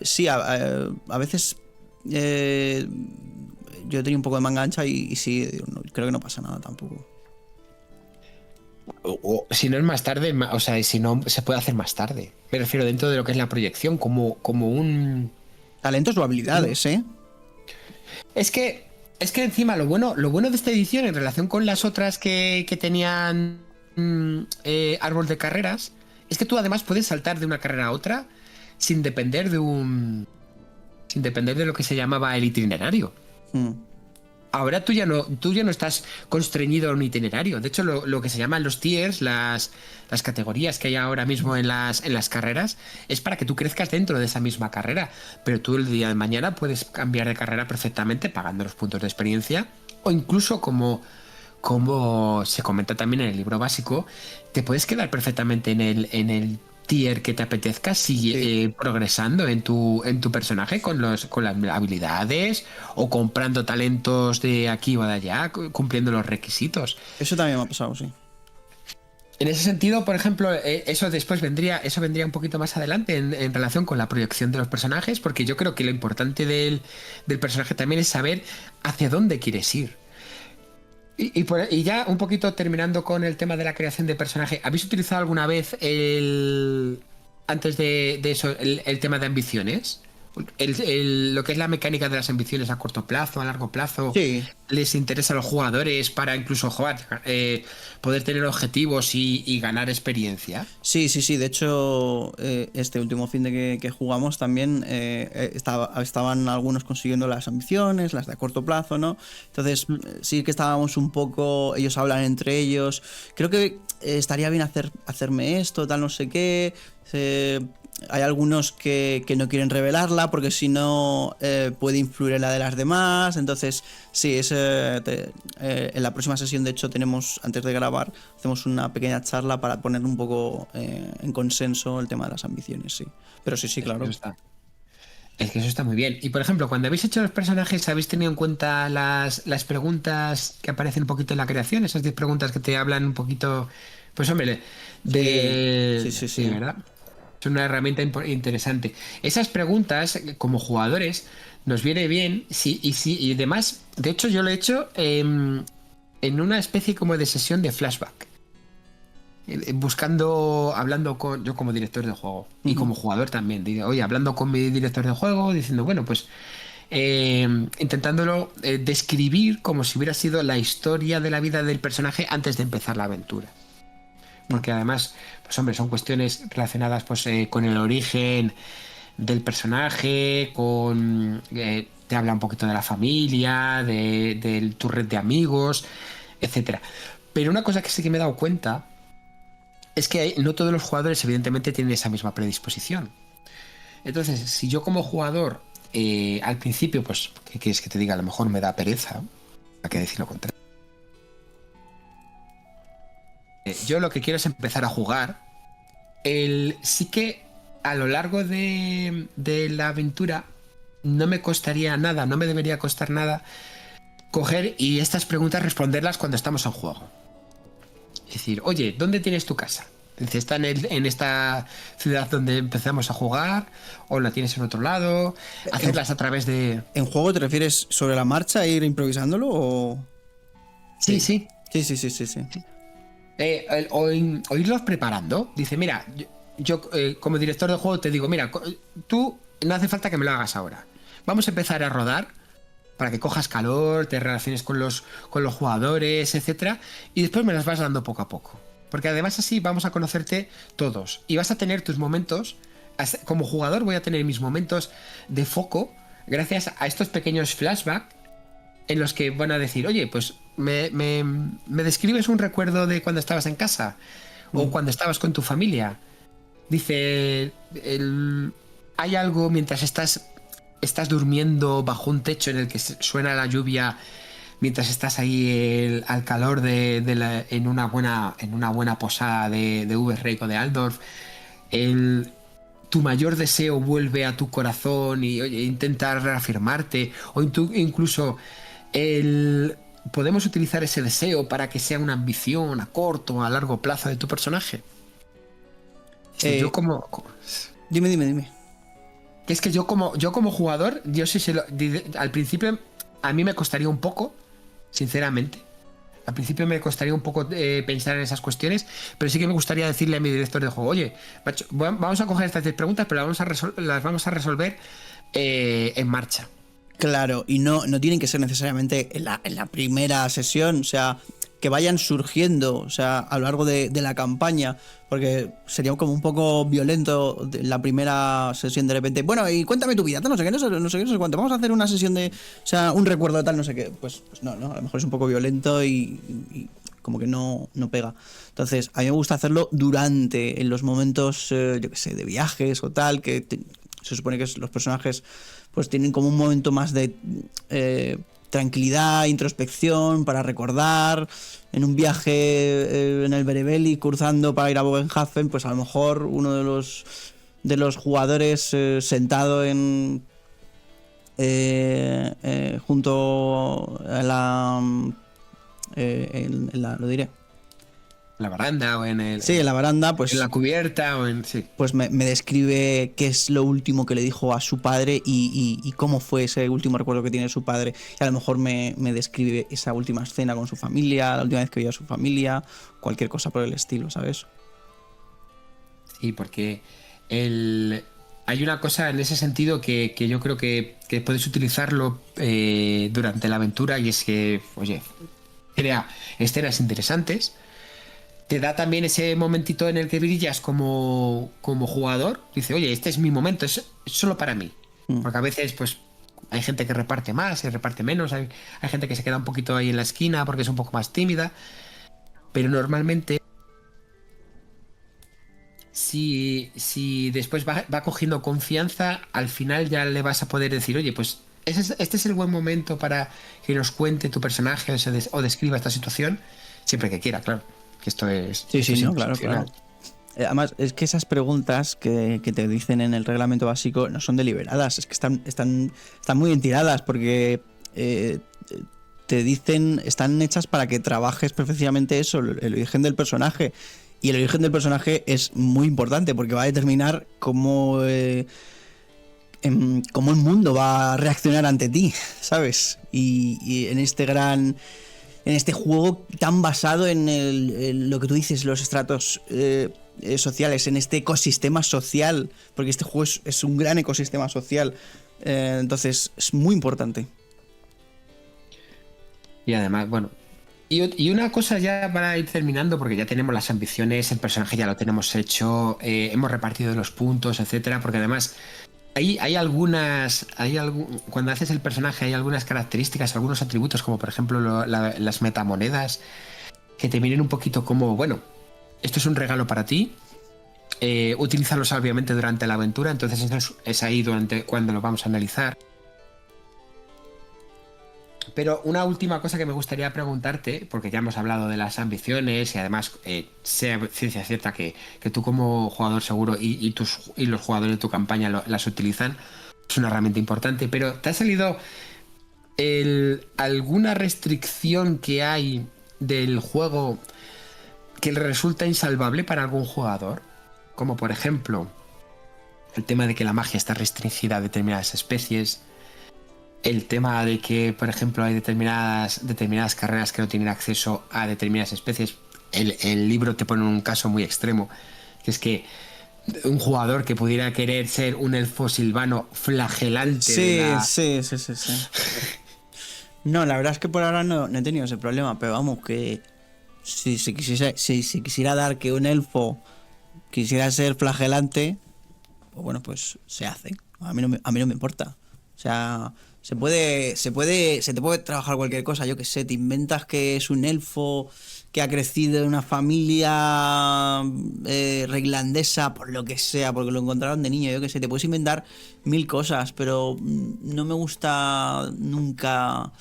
Sí, a veces yo he tenido un poco de manga ancha y sí, creo que no pasa nada tampoco. O si no es más tarde, o sea, si no se puede hacer más tarde. Me refiero dentro de lo que es la proyección, como un... Talentos o habilidades, ¿eh? Es que encima lo bueno de esta edición en relación con las otras que tenían árbol de carreras, es que tú además puedes saltar de una carrera a otra sin depender de lo que se llamaba el itinerario. Ahora tú ya no estás constreñido a un itinerario. De hecho, lo que se llaman los tiers, las categorías que hay ahora mismo en las carreras, es para que tú crezcas dentro de esa misma carrera. Pero tú el día de mañana puedes cambiar de carrera perfectamente pagando los puntos de experiencia, o incluso como se comenta también en el libro básico, te puedes quedar perfectamente en el tier que te apetezca, sigue progresando en tu personaje con las habilidades, o comprando talentos de aquí o de allá, cumpliendo los requisitos. Eso también me ha pasado, sí. En ese sentido, por ejemplo, eso vendría un poquito más adelante en relación con la proyección de los personajes, porque yo creo que lo importante del personaje también es saber hacia dónde quieres ir. Y ya un poquito terminando con el tema de la creación de personaje, ¿habéis utilizado alguna vez antes de eso el tema de ambiciones? Lo que es la mecánica de las ambiciones a corto plazo, a largo plazo. Sí. ¿Les interesa a los jugadores para incluso poder tener objetivos y ganar experiencia? Sí. De hecho, este último fin de que jugamos también estaban algunos consiguiendo las ambiciones, las de a corto plazo, ¿no? Entonces, sí que estábamos un poco... Ellos hablan entre ellos. Creo que estaría bien hacerme esto, tal, no sé qué. hay algunos que no quieren revelarla porque si no puede influir en la de las demás. Entonces, sí, en la próxima sesión, de hecho, tenemos, antes de grabar, hacemos una pequeña charla para poner un poco en consenso el tema de las ambiciones, sí. Pero sí, claro. Es que eso está muy bien. Y por ejemplo, cuando habéis hecho los personajes, ¿habéis tenido en cuenta las preguntas que aparecen un poquito en la creación? Esas 10 preguntas que te hablan un poquito, pues hombre, Sí. ¿verdad? Es una herramienta interesante. Esas preguntas, como jugadores, nos viene bien. Sí, y además, de hecho, yo lo he hecho en una especie como de sesión de flashback. Hablando con yo como director de juego y como jugador también, oye, hablando con mi director de juego, diciendo, bueno, pues intentándolo describir como si hubiera sido la historia de la vida del personaje antes de empezar la aventura. Porque además, pues hombre, son cuestiones relacionadas pues con el origen del personaje, te habla un poquito de la familia, de tu red de amigos, etcétera. Pero una cosa que sí que me he dado cuenta es que no todos los jugadores evidentemente tienen esa misma predisposición. Entonces, si yo como jugador al principio, pues, ¿qué quieres que te diga? A lo mejor me da pereza, ¿a qué decir lo contrario? Yo lo que quiero es empezar a jugar. Sí que a lo largo de la aventura no me costaría nada, no me debería costar nada coger y estas preguntas responderlas cuando estamos en juego. Es decir, oye, ¿dónde tienes tu casa? Dice, ¿está en esta ciudad donde empezamos a jugar? ¿O la tienes en otro lado? Hacerlas a través de... ¿En juego te refieres sobre la marcha e ir improvisándolo o...? Sí. Sí. O irlos preparando. Dice, mira, yo como director de juego te digo, mira, tú no hace falta que me lo hagas ahora. Vamos a empezar a rodar para que cojas calor, te relaciones con los jugadores, etcétera, y después me las vas dando poco a poco. Porque además así vamos a conocerte todos y vas a tener tus momentos. Como jugador voy a tener mis momentos de foco gracias a estos pequeños flashbacks en los que van a decir, oye, pues me describes un recuerdo de cuando estabas en casa o cuando estabas con tu familia. Dice, hay algo mientras estás durmiendo bajo un techo en el que suena la lluvia, mientras estás ahí al calor en una buena posada de Uber o de Altdorf, tu mayor deseo vuelve a tu corazón y oye, intentar reafirmarte, o incluso podemos utilizar ese deseo para que sea una ambición a corto o a largo plazo de tu personaje. Yo como... Dime. Es que yo como jugador, al principio a mí me costaría un poco, sinceramente. Al principio me costaría un poco pensar en esas cuestiones, pero sí que me gustaría decirle a mi director de juego, oye, macho, vamos a coger estas 10 preguntas, pero las vamos a resolver en marcha. Claro, y no tienen que ser necesariamente en la primera sesión, o sea, que vayan surgiendo, o sea, a lo largo de la campaña, porque sería como un poco violento la primera sesión de repente, bueno, y cuéntame tu vida, no sé qué, no sé cuánto, vamos a hacer una sesión de, o sea, un recuerdo de tal, no sé qué, pues no, a lo mejor es un poco violento y como que no pega. Entonces, a mí me gusta hacerlo en los momentos, yo qué sé, de viajes o tal, que se supone que los personajes pues tienen como un momento más de tranquilidad, introspección, para recordar. En un viaje en el Berebeli, cruzando para ir a Bogenhafen, pues a lo mejor uno de los jugadores sentado junto a lo diré. La baranda o en la baranda, pues en la cubierta o en... Sí. Pues me describe qué es lo último que le dijo a su padre y cómo fue ese último recuerdo que tiene de su padre. Y a lo mejor me describe esa última escena con su familia, la última vez que vio a su familia, cualquier cosa por el estilo, ¿sabes? Sí, porque hay una cosa en ese sentido que yo creo que puedes utilizarlo durante la aventura, y es que, oye, crea escenas interesantes. Te da también ese momentito en el que brillas como jugador. Dice, oye, este es mi momento, es solo para mí. Porque a veces, pues, hay gente que reparte más y reparte menos. Hay gente que se queda un poquito ahí en la esquina porque es un poco más tímida. Pero normalmente, si después va cogiendo confianza, al final ya le vas a poder decir, oye, pues este es el buen momento para que nos cuente tu personaje o describa esta situación, siempre que quiera, claro. Que esto es... Sí, esto sí, es no, claro, claro. Además, es que esas preguntas que te dicen en el reglamento básico no son deliberadas, es que están muy bien tiradas porque te dicen, están hechas para que trabajes perfectamente eso, el origen del personaje. Y el origen del personaje es muy importante porque va a determinar cómo el mundo va a reaccionar ante ti, ¿sabes? Y en este juego tan basado en lo que tú dices, los estratos sociales, en este ecosistema social, porque este juego es un gran ecosistema social, entonces es muy importante. Y además, bueno, y una cosa ya para ir terminando, porque ya tenemos las ambiciones, el personaje ya lo tenemos hecho, hemos repartido los puntos, etcétera, porque además cuando haces el personaje hay algunas características, algunos atributos, como por ejemplo las metamonedas, que te vienen un poquito como, bueno, esto es un regalo para ti, utilízalos obviamente durante la aventura, entonces eso es ahí cuando lo vamos a analizar. Pero una última cosa que me gustaría preguntarte, porque ya hemos hablado de las ambiciones y además sea ciencia cierta que tú como jugador seguro y los jugadores de tu campaña las utilizan, es una herramienta importante, pero ¿te ha salido alguna restricción que hay del juego que le resulta insalvable para algún jugador? Como por ejemplo el tema de que la magia está restringida a determinadas especies, el tema de que, por ejemplo, hay determinadas carreras que no tienen acceso a determinadas especies. El libro te pone un caso muy extremo, que es que un jugador que pudiera querer ser un elfo silvano flagelante. Sí. No, la verdad es que por ahora no he tenido ese problema, pero vamos, que si quisiera dar que un elfo quisiera ser flagelante, pues bueno, pues se hace. A mí no me importa. O sea, se te puede trabajar cualquier cosa, yo que sé, te inventas que es un elfo que ha crecido en una familia reirlandesa, por lo que sea, porque lo encontraron de niño, yo que sé, te puedes inventar 1000 cosas, pero no me gusta nunca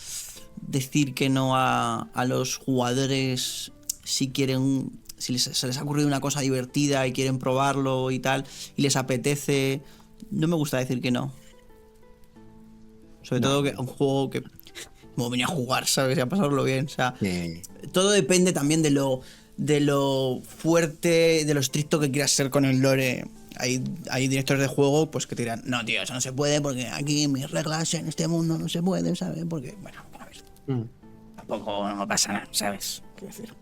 decir que no a los jugadores si quieren, se les ha ocurrido una cosa divertida y quieren probarlo y tal, y les apetece, no me gusta decir que no. Sobre todo que un juego que como venía a jugar, ¿sabes? Y a pasarlo bien. O sea, todo depende también de lo fuerte, de lo estricto que quieras ser con el lore. Hay directores de juego pues que te dirán, no, tío, eso no se puede porque aquí mis reglas en este mundo no se pueden, ¿sabes? Porque, bueno, a ver, tampoco no pasa nada, ¿sabes? Quiero decir.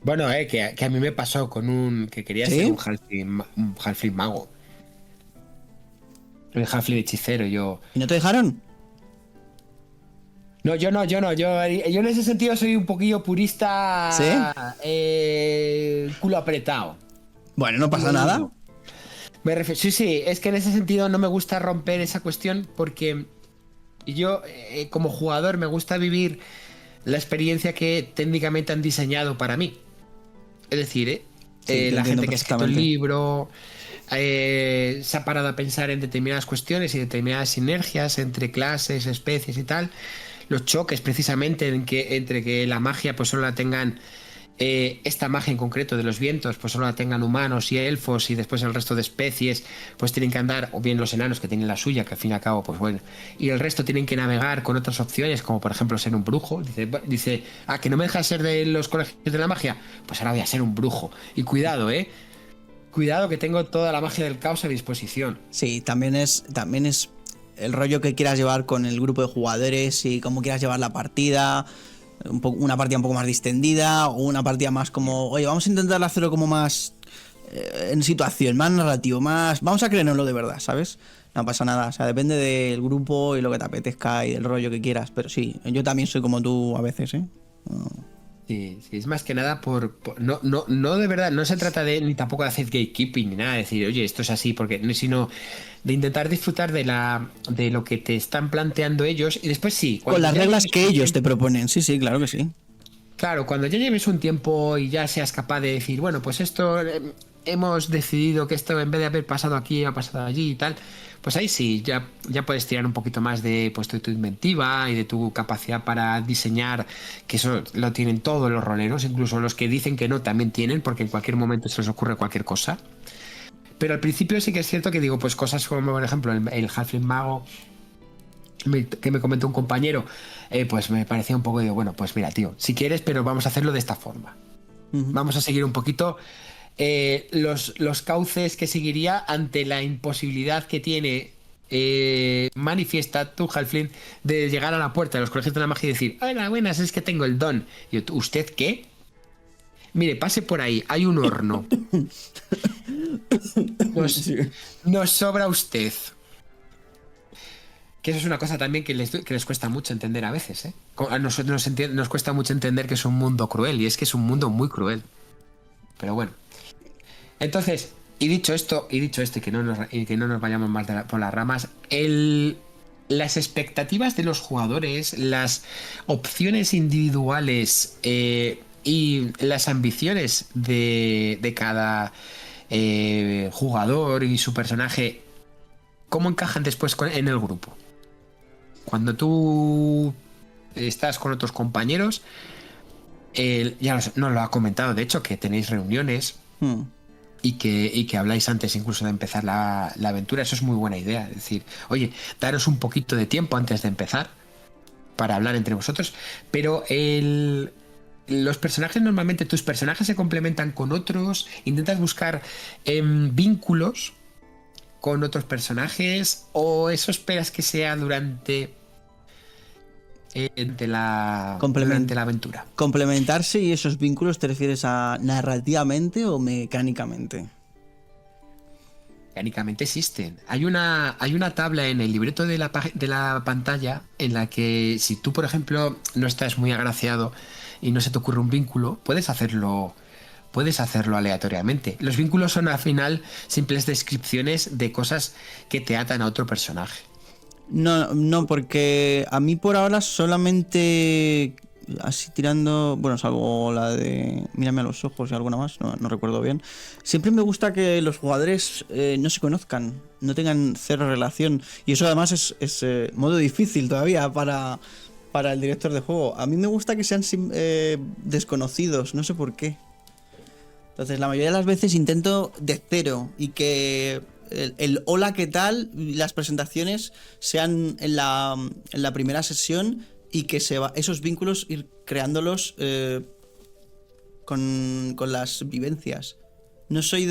Bueno, que a mí me pasó con que quería ser un halfling mago. El halfling hechicero, yo... ¿Y no te dejaron? No, yo no. Yo en ese sentido soy un poquillo purista. ¿Sí? Culo apretado. Bueno, no pasa nada. Sí, es que en ese sentido no me gusta romper esa cuestión porque yo, como jugador, me gusta vivir la experiencia que técnicamente han diseñado para mí. Es decir, la gente que ha escrito el libro... se ha parado a pensar en determinadas cuestiones y determinadas sinergias entre clases, especies y tal, los choques precisamente entre que la magia pues solo la tengan esta magia en concreto de los vientos pues solo la tengan humanos y elfos y después el resto de especies pues tienen que andar, o bien los enanos que tienen la suya, que al fin y al cabo pues bueno, y el resto tienen que navegar con otras opciones como por ejemplo ser un brujo. Dice que no me dejas ser de los colegios de la magia, pues ahora voy a ser un brujo y cuidado, cuidado que tengo toda la magia del caos a disposición. Sí, también es el rollo que quieras llevar con el grupo de jugadores y cómo quieras llevar la partida. Una partida un poco más distendida o una partida más como, oye, vamos a intentar hacerlo como más en situación, más narrativo, más... Vamos a creérnoslo de verdad, ¿sabes? No pasa nada, o sea, depende del grupo y lo que te apetezca y del rollo que quieras, pero sí, yo también soy como tú a veces, ¿eh? Sí, es más que nada no de verdad, no se trata de ni tampoco de hacer gatekeeping ni nada, de decir, oye, esto es así, porque sino de intentar disfrutar de lo que te están planteando ellos y después sí. Con las reglas que ellos te proponen, sí, claro que sí. Claro, cuando ya lleves un tiempo y ya seas capaz de decir, bueno, pues esto hemos decidido que esto en vez de haber pasado aquí, ha pasado allí y tal, pues ahí sí, ya puedes tirar un poquito más de, pues, de tu inventiva y de tu capacidad para diseñar, que eso lo tienen todos los roleros, incluso los que dicen que no también tienen, porque en cualquier momento se les ocurre cualquier cosa. Pero al principio sí que es cierto que digo, pues cosas como, por ejemplo, el Halfling Mago que me comentó un compañero, pues me parecía un poco, digo, bueno, pues mira, tío, si quieres, pero vamos a hacerlo de esta forma. Vamos a seguir un poquito los cauces que seguiría ante la imposibilidad que tiene manifiesta tu Halfling de llegar a la puerta de los colegios de la magia y decir, hola, buenas, es que tengo el don. Y yo, ¿usted qué? Mire, pase por ahí, hay un horno. Nos sobra usted. Que eso es una cosa también que les cuesta mucho entender a veces, ¿eh? A nosotros nos cuesta mucho entender que es un mundo cruel, y es que es un mundo muy cruel. Pero bueno. Entonces, y dicho esto, y que no nos vayamos más por las ramas, las expectativas de los jugadores, las opciones individuales y las ambiciones de cada jugador y su personaje, ¿cómo encajan después en el grupo? Cuando tú estás con otros compañeros, ya nos lo ha comentado, de hecho, que tenéis reuniones y que habláis antes incluso de empezar la aventura. Eso es muy buena idea. Es decir, oye, daros un poquito de tiempo antes de empezar para hablar entre vosotros. Pero los personajes, normalmente tus personajes se complementan con otros. Intentas buscar vínculos con otros personajes, o eso esperas que sea durante la aventura. Complementarse, y esos vínculos te refieres a narrativamente o mecánicamente. Mecánicamente existen. Hay una tabla en el libreto de la pantalla en la que si tú, por ejemplo, no estás muy agraciado y no se te ocurre un vínculo, puedes hacerlo aleatoriamente. Los vínculos son al final simples descripciones de cosas que te atan a otro personaje. No, porque a mí por ahora solamente así tirando, bueno, salvo la de mírame a los ojos y alguna más, no recuerdo bien. Siempre me gusta que los jugadores no se conozcan, no tengan cero relación. Y eso además es modo difícil todavía para el director de juego. A mí me gusta que sean desconocidos, no sé por qué. Entonces la mayoría de las veces intento de cero y que el hola, ¿qué tal? Las presentaciones sean en la primera sesión, y que esos vínculos ir creándolos con las vivencias. No soy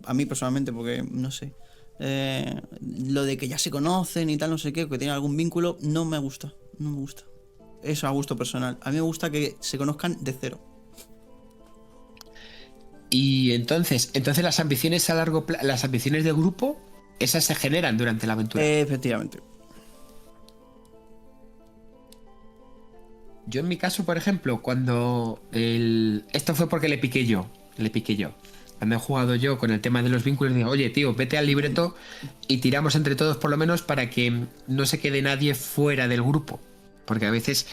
a mí personalmente, porque no sé, lo de que ya se conocen y tal, no sé qué, que tienen algún vínculo, no me gusta. Eso a gusto personal. A mí me gusta que se conozcan de cero. Y entonces las ambiciones a largo plazo, las ambiciones de grupo, esas se generan durante la aventura. Efectivamente. Yo en mi caso, por ejemplo, cuando esto fue porque le piqué yo. Cuando he jugado yo con el tema de los vínculos, digo, oye, tío, vete al libreto y tiramos entre todos por lo menos para que no se quede nadie fuera del grupo. Porque a veces,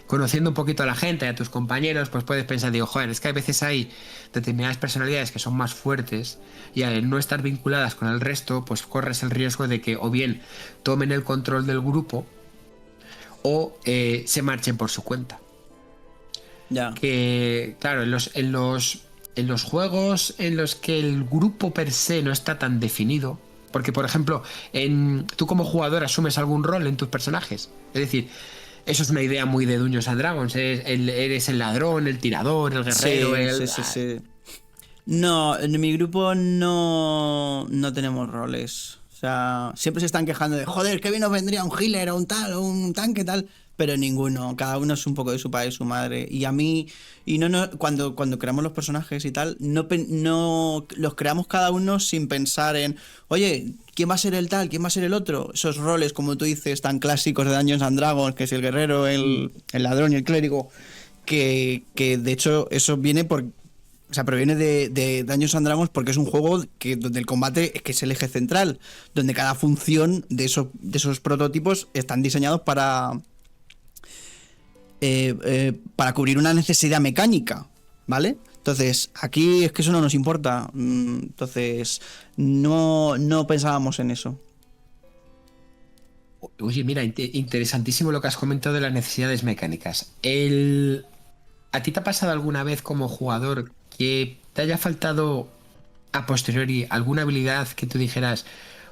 conociendo un poquito a la gente, a tus compañeros, pues puedes pensar, digo, joder, es que a veces hay determinadas personalidades que son más fuertes y al no estar vinculadas con el resto, pues corres el riesgo de que o bien tomen el control del grupo o se marchen por su cuenta. Ya. Que, claro, en los juegos en los que el grupo per se no está tan definido, porque, por ejemplo, tú como jugador asumes algún rol en tus personajes. Es decir, eso es una idea muy de Dungeons and Dragons. Eres el ladrón, el tirador, el guerrero. Sí. No, en mi grupo no tenemos roles. O sea, siempre se están quejando de, joder, qué bien nos vendría un healer o un tal, o un tanque tal. Pero ninguno, cada uno es un poco de su padre y su madre. Y a mí, cuando creamos los personajes y tal, no los creamos cada uno sin pensar en, oye, ¿quién va a ser el tal? ¿Quién va a ser el otro? Esos roles, como tú dices, tan clásicos de Dungeons and Dragons, que es el guerrero, el ladrón y el clérigo, que de hecho eso viene proviene de Dungeons and Dragons, porque es un juego donde el combate que es el eje central, donde cada función de esos prototipos están diseñados para cubrir una necesidad mecánica, ¿vale? Entonces, aquí es que eso no nos importa. Entonces, no pensábamos en eso. Oye, mira, interesantísimo lo que has comentado de las necesidades mecánicas. ¿A ti te ha pasado alguna vez como jugador que te haya faltado a posteriori alguna habilidad que tú dijeras,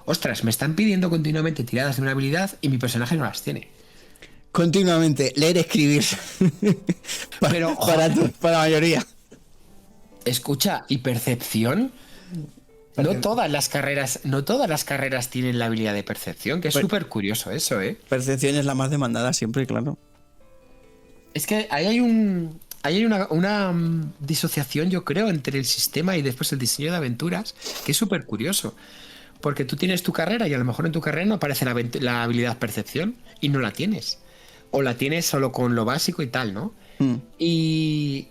ostras, me están pidiendo continuamente tiradas de una habilidad y mi personaje no las tiene? Continuamente, leer, escribir. Pero, para la mayoría. Escucha, ¿y percepción? No todas las carreras tienen la habilidad de percepción, que es súper curioso eso, ¿eh? Percepción es la más demandada siempre, claro. Es que ahí hay una disociación, yo creo, entre el sistema y después el diseño de aventuras, que es súper curioso. Porque tú tienes tu carrera y a lo mejor en tu carrera no aparece la habilidad percepción y no la tienes. O la tienes solo con lo básico y tal, ¿no? Y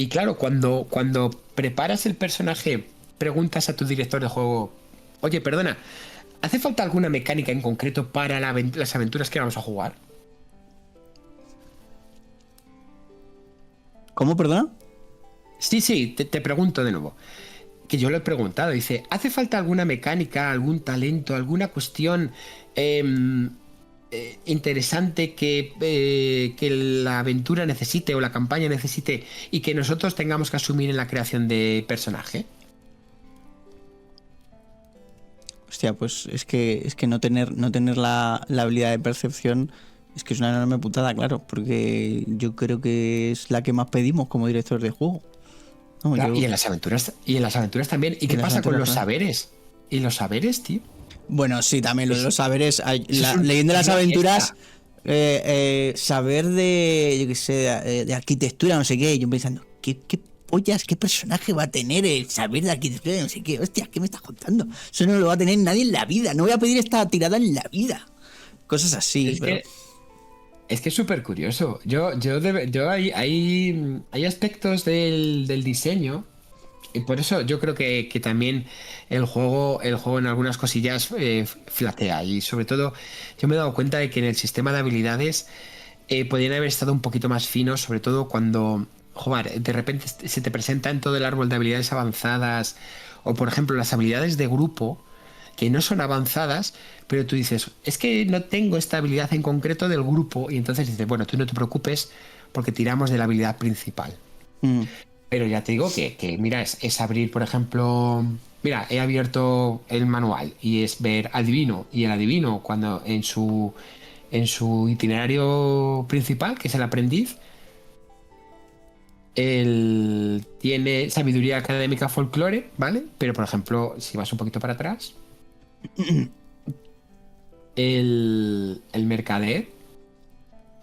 claro, cuando preparas el personaje, preguntas a tu director de juego, oye, perdona, ¿hace falta alguna mecánica en concreto para las aventuras que vamos a jugar? ¿Cómo, perdona? Sí, te pregunto de nuevo. Que yo lo he preguntado. Dice, ¿hace falta alguna mecánica, algún talento, alguna cuestión interesante que la aventura necesite o la campaña necesite y que nosotros tengamos que asumir en la creación de personaje? Hostia, pues es que no tener la habilidad de percepción es que es una enorme putada, claro, porque yo creo que es la que más pedimos como director de juego. No, Claro, y en las aventuras también. ¿Y qué pasa con los saberes? ¿Y los saberes, tío? Bueno, sí, también lo de los saberes. Leyendo las aventuras, saber de, yo qué sé, de arquitectura, no sé qué. Yo pensando, ¿qué pollas, qué personaje va a tener el saber de arquitectura, no sé qué? Hostia, ¿qué me estás contando? Eso no lo va a tener nadie en la vida. No voy a pedir esta tirada en la vida. Cosas así, Es que es súper curioso. Hay aspectos del diseño. Y por eso yo creo que también el juego en algunas cosillas flatea. Y sobre todo, yo me he dado cuenta de que en el sistema de habilidades podrían haber estado un poquito más finos, sobre todo cuando, joder, de repente se te presenta en todo el árbol de habilidades avanzadas, o por ejemplo las habilidades de grupo, que no son avanzadas, pero tú dices, es que no tengo esta habilidad en concreto del grupo, y entonces dices, bueno, tú no te preocupes porque tiramos de la habilidad principal. Pero ya te digo que mira, es abrir, por ejemplo, mira, he abierto el manual y es ver adivino, y el adivino cuando en su itinerario principal, que es el aprendiz, él tiene sabiduría académica folclore, ¿vale? Pero por ejemplo, si vas un poquito para atrás, el mercader,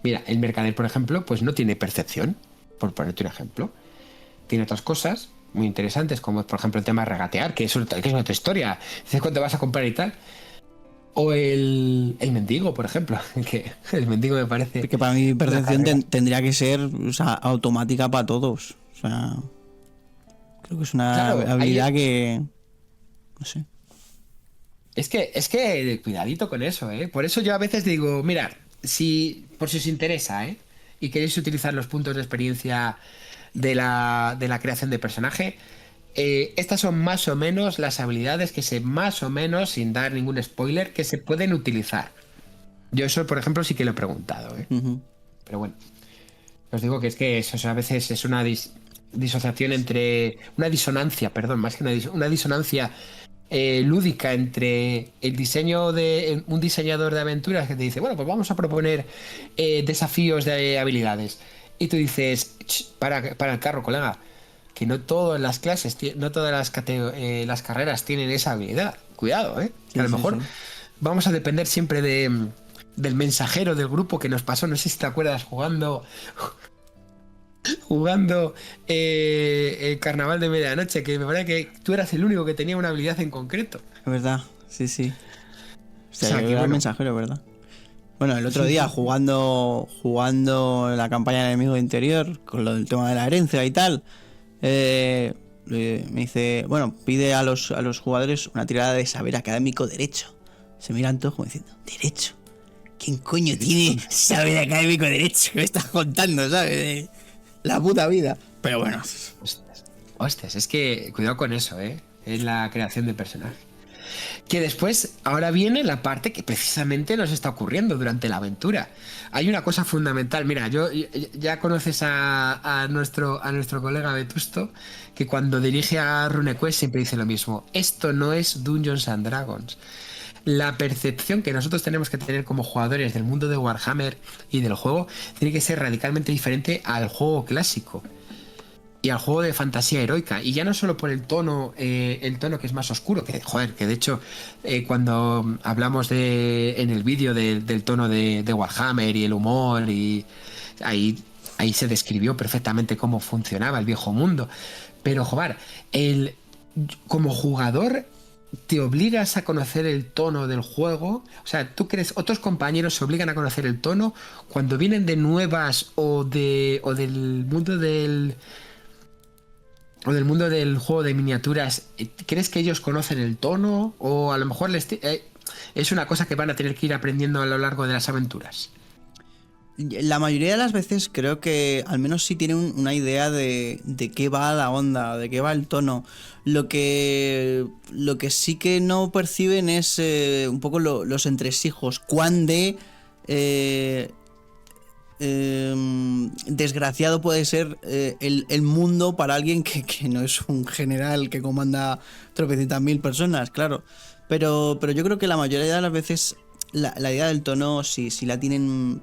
mira, el mercader, por ejemplo, pues no tiene percepción, por ponerte un ejemplo. Tiene otras cosas muy interesantes, como por ejemplo el tema de regatear, que es otra historia. Dices cuánto vas a comprar y tal. O el mendigo, por ejemplo, que el mendigo me parece... Porque para mí percepción tendría que ser, o sea, automática para todos. O sea, creo que es una habilidad que... No sé. Es que cuidadito con eso, ¿eh? Por eso yo a veces digo, mirad, por si os interesa, ¿eh? Y queréis utilizar los puntos de experiencia de la creación de personaje, estas son más o menos las habilidades más o menos, sin dar ningún spoiler, que se pueden utilizar. Yo eso, por ejemplo, sí que lo he preguntado, ¿eh? Pero bueno, os digo que eso a veces es una disociación entre... Una disonancia, perdón, más que una disonancia lúdica entre el diseño de un diseñador de aventuras que te dice, bueno, pues vamos a proponer desafíos de habilidades. Y tú dices, para el carro, colega, que no todas las clases, no todas las carreras tienen esa habilidad. Cuidado, ¿eh? Que a lo mejor vamos a depender siempre del mensajero del grupo que nos pasó. No sé si te acuerdas jugando el carnaval de medianoche, que me parece que tú eras el único que tenía una habilidad en concreto. Es verdad, sí. O sea, que era el mensajero, ¿verdad? Bueno, el otro día jugando la campaña de enemigo interior, con lo del tema de la herencia y tal, me dice, bueno, pide a los jugadores una tirada de saber académico derecho. Se miran todos como diciendo, ¿derecho? ¿Quién coño tiene saber académico derecho? ¿Qué me estás contando, sabes? La puta vida. Pero bueno. Hostias, es que cuidado con eso, ¿eh? Es la creación de personaje. Que después, ahora viene la parte que precisamente nos está ocurriendo durante la aventura. Hay una cosa fundamental. Mira, ya conoces a nuestro colega Vetusto, que cuando dirige a RuneQuest siempre dice lo mismo. Esto no es Dungeons and Dragons. La percepción que nosotros tenemos que tener como jugadores del mundo de Warhammer y del juego tiene que ser radicalmente diferente al juego clásico y al juego de fantasía heroica, y ya no solo por el tono que es más oscuro, que joder, que de hecho cuando hablamos en el vídeo del tono de Warhammer y el humor, y ahí se describió perfectamente cómo funcionaba el viejo mundo, pero joder, como jugador te obligas a conocer el tono del juego. O sea, tú crees, otros compañeros se obligan a conocer el tono cuando vienen de nuevas o del mundo del juego de miniaturas. ¿Crees que ellos conocen el tono? O a lo mejor es una cosa que van a tener que ir aprendiendo a lo largo de las aventuras. La mayoría de las veces creo que al menos sí tienen una idea de qué va la onda, de qué va el tono. Lo que sí que no perciben es un poco los entresijos. Cuán desgraciado puede ser el mundo para alguien que no es un general que comanda tropecientas mil personas, claro. Pero yo creo que la mayoría de las veces la idea del tono sí la tienen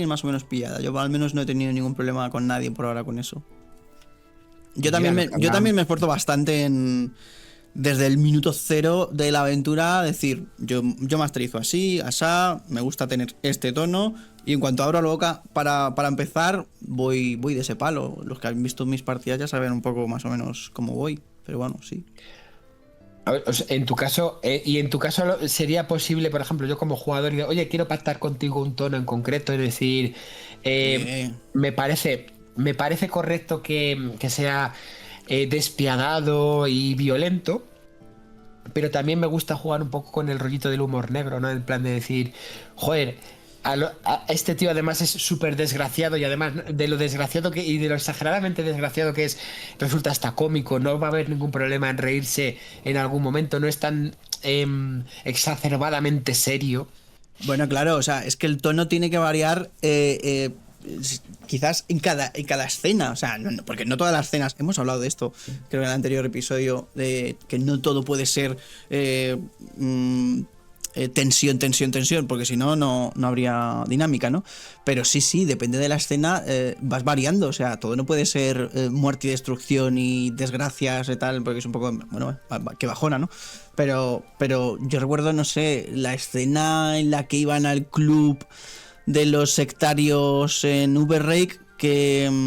más o menos pillada. Yo al menos no he tenido ningún problema con nadie por ahora con eso. Yo también me esfuerzo bastante desde el minuto cero de la aventura, decir, yo masterizo así, asá, me gusta tener este tono, y en cuanto abro la boca para empezar, voy de ese palo. Los que han visto mis partidas ya saben un poco más o menos cómo voy, pero bueno, sí. A ver, o sea, en tu caso sería posible, por ejemplo, yo como jugador, oye, quiero pactar contigo un tono en concreto, es decir, me parece correcto que sea despiadado y violento, pero también me gusta jugar un poco con el rollito del humor negro, ¿no? En plan de decir, joder, este tío además es súper desgraciado, y además de lo desgraciado y de lo exageradamente desgraciado que es, resulta hasta cómico. No va a haber ningún problema en reírse en algún momento, no es tan exacerbadamente serio. Bueno, claro, o sea, es que el tono tiene que variar quizás en cada escena, o sea, porque no todas las escenas, hemos hablado de esto, creo en el anterior episodio, de que no todo puede ser tensión, porque si no habría dinámica, ¿no? Pero sí, depende de la escena, vas variando, o sea, todo no puede ser muerte y destrucción y desgracias y tal, porque es un poco, bueno, que bajona, ¿no? Pero yo recuerdo, no sé, la escena en la que iban al club de los sectarios en Uberrake, que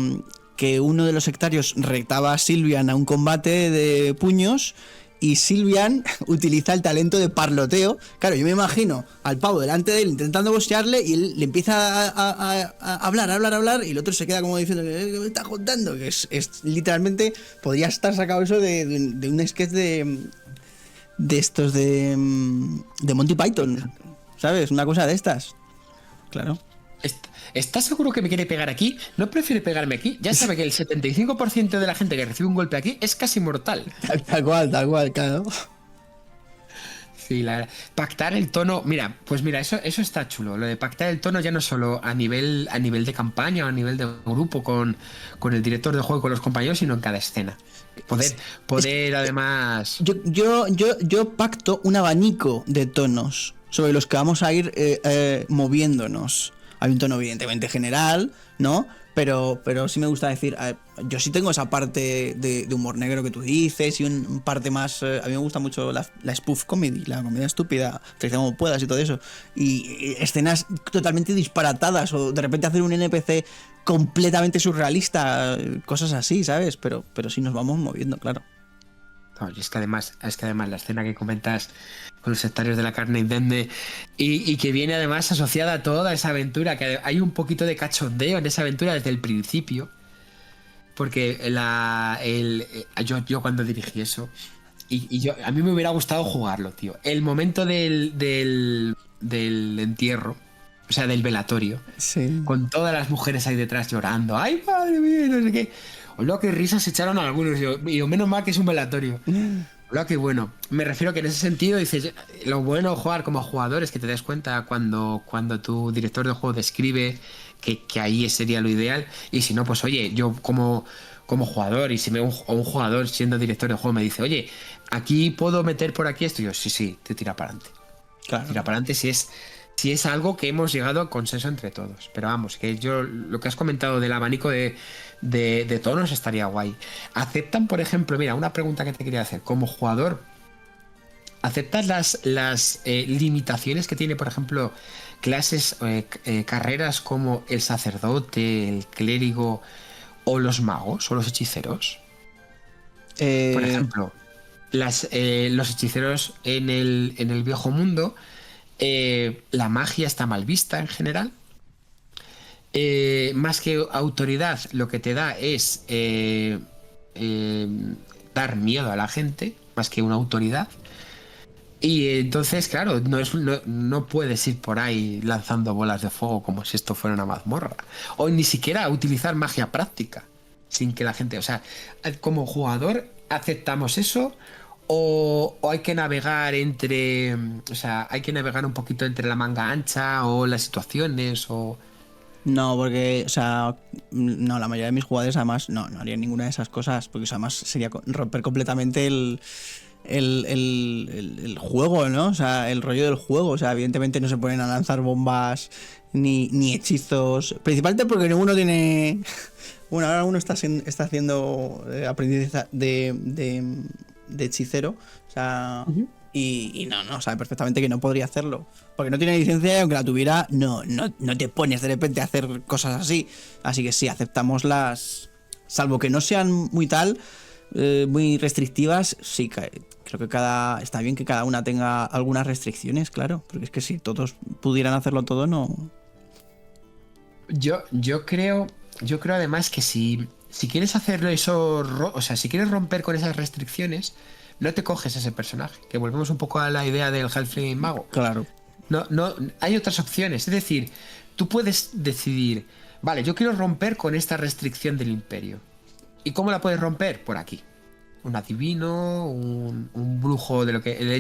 uno de los sectarios retaba a Sylvian a un combate de puños, y Sylvian utiliza el talento de parloteo. Claro, yo me imagino al pavo delante de él intentando boxearle, y él le empieza a hablar, y el otro se queda como diciendo, ¿qué me está contando? Que es literalmente, podría estar sacado eso de un sketch de estos de Monty Python, ¿sabes? Una cosa de estas. Claro. ¿Estás seguro que me quiere pegar aquí? ¿No prefiere pegarme aquí? Ya sabe que el 75% de la gente que recibe un golpe aquí es casi mortal. Tal cual, claro. Sí, pactar el tono. Mira, eso está chulo. Lo de pactar el tono ya no solo a nivel de campaña o a nivel de grupo con el director de juego y con los compañeros, sino en cada escena. Poder además. Yo pacto un abanico de tonos sobre los que vamos a ir moviéndonos. Hay un tono evidentemente general, ¿no? Pero sí me gusta decir, yo sí tengo esa parte de humor negro que tú dices, y un parte más, a mí me gusta mucho la spoof comedy, la comedia estúpida, te como puedas y todo eso, y escenas totalmente disparatadas, o de repente hacer un NPC completamente surrealista, cosas así, ¿sabes? Pero sí nos vamos moviendo, claro. No, y es que además la escena que comentas con los sectarios de la carne indemne, y que viene además asociada a toda esa aventura, que hay un poquito de cachondeo en esa aventura desde el principio, porque yo cuando dirigí eso, a mí me hubiera gustado jugarlo, tío. El momento del entierro, o sea, del velatorio. Sí. Con todas las mujeres ahí detrás llorando. ¡Ay, madre mía! Y no sé qué. Hola, qué risas se echaron algunos. Y yo, menos mal que es un velatorio. Hola, qué bueno. Me refiero que en ese sentido dices, lo bueno de jugar como jugador es que te das cuenta cuando tu director de juego describe que ahí sería lo ideal. Y si no, pues oye, yo como jugador, y si un jugador siendo director de juego me dice, oye, aquí puedo meter por aquí esto, yo sí, te tira para adelante. Claro. Tira para adelante si es algo que hemos llegado a consenso entre todos. Pero vamos, que yo lo que has comentado del abanico de tonos estaría guay. ¿Aceptan, por ejemplo, mira, una pregunta que te quería hacer, como jugador, ¿aceptas las limitaciones que tiene, por ejemplo, clases, carreras como el sacerdote, el clérigo o los magos o los hechiceros? Por ejemplo, los hechiceros en el viejo mundo, la magia está mal vista en general. Más que autoridad, lo que te da es dar miedo a la gente, más que una autoridad. Y entonces, claro, no puedes ir por ahí lanzando bolas de fuego como si esto fuera una mazmorra. O ni siquiera utilizar magia práctica, sin que la gente... O sea, como jugador, ¿aceptamos eso? O hay que navegar entre... O sea, hay que navegar un poquito entre la manga ancha o las situaciones o... No, porque, o sea, no, la mayoría de mis jugadores además no harían ninguna de esas cosas, porque además sería romper completamente el juego, ¿no? O sea, el rollo del juego. O sea, evidentemente no se ponen a lanzar bombas ni hechizos. Principalmente porque ninguno tiene... Bueno, ahora uno está haciendo aprendiz de hechicero. O sea... Y no, sabe perfectamente que no podría hacerlo. Porque no tiene licencia y aunque la tuviera, no te pones de repente a hacer cosas así. Así que sí, aceptamos las... Salvo que no sean muy muy restrictivas, sí, creo que está bien que cada una tenga algunas restricciones, claro. Porque es que si todos pudieran hacerlo todo, no... Yo creo además que si quieres hacerlo eso, o sea, si quieres romper con esas restricciones, no te coges ese personaje, que volvemos un poco a la idea del Halfling mago. Claro. No, hay otras opciones, es decir, tú puedes decidir, vale, yo quiero romper con esta restricción del imperio. ¿Y cómo la puedes romper? Por aquí. Un adivino, un brujo de lo que el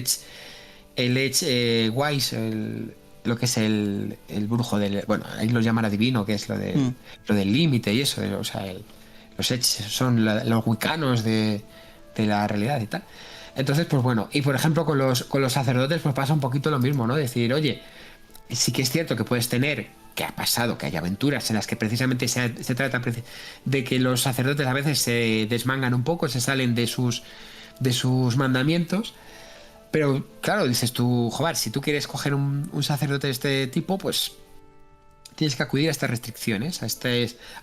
Edge Wise, lo que es el brujo del... Bueno, ahí lo llaman adivino, que es lo del límite y eso. O sea, los Edge son los wicanos de la realidad y tal. Entonces, pues bueno, y por ejemplo con los sacerdotes pues pasa un poquito lo mismo, ¿no? Decir, oye, sí que es cierto que puedes tener, que ha pasado, que hay aventuras en las que precisamente se trata de que los sacerdotes a veces se desmangan un poco, se salen de sus mandamientos. Pero claro, dices tú, joder, si tú quieres coger un sacerdote de este tipo, pues tienes que acudir a estas restricciones, a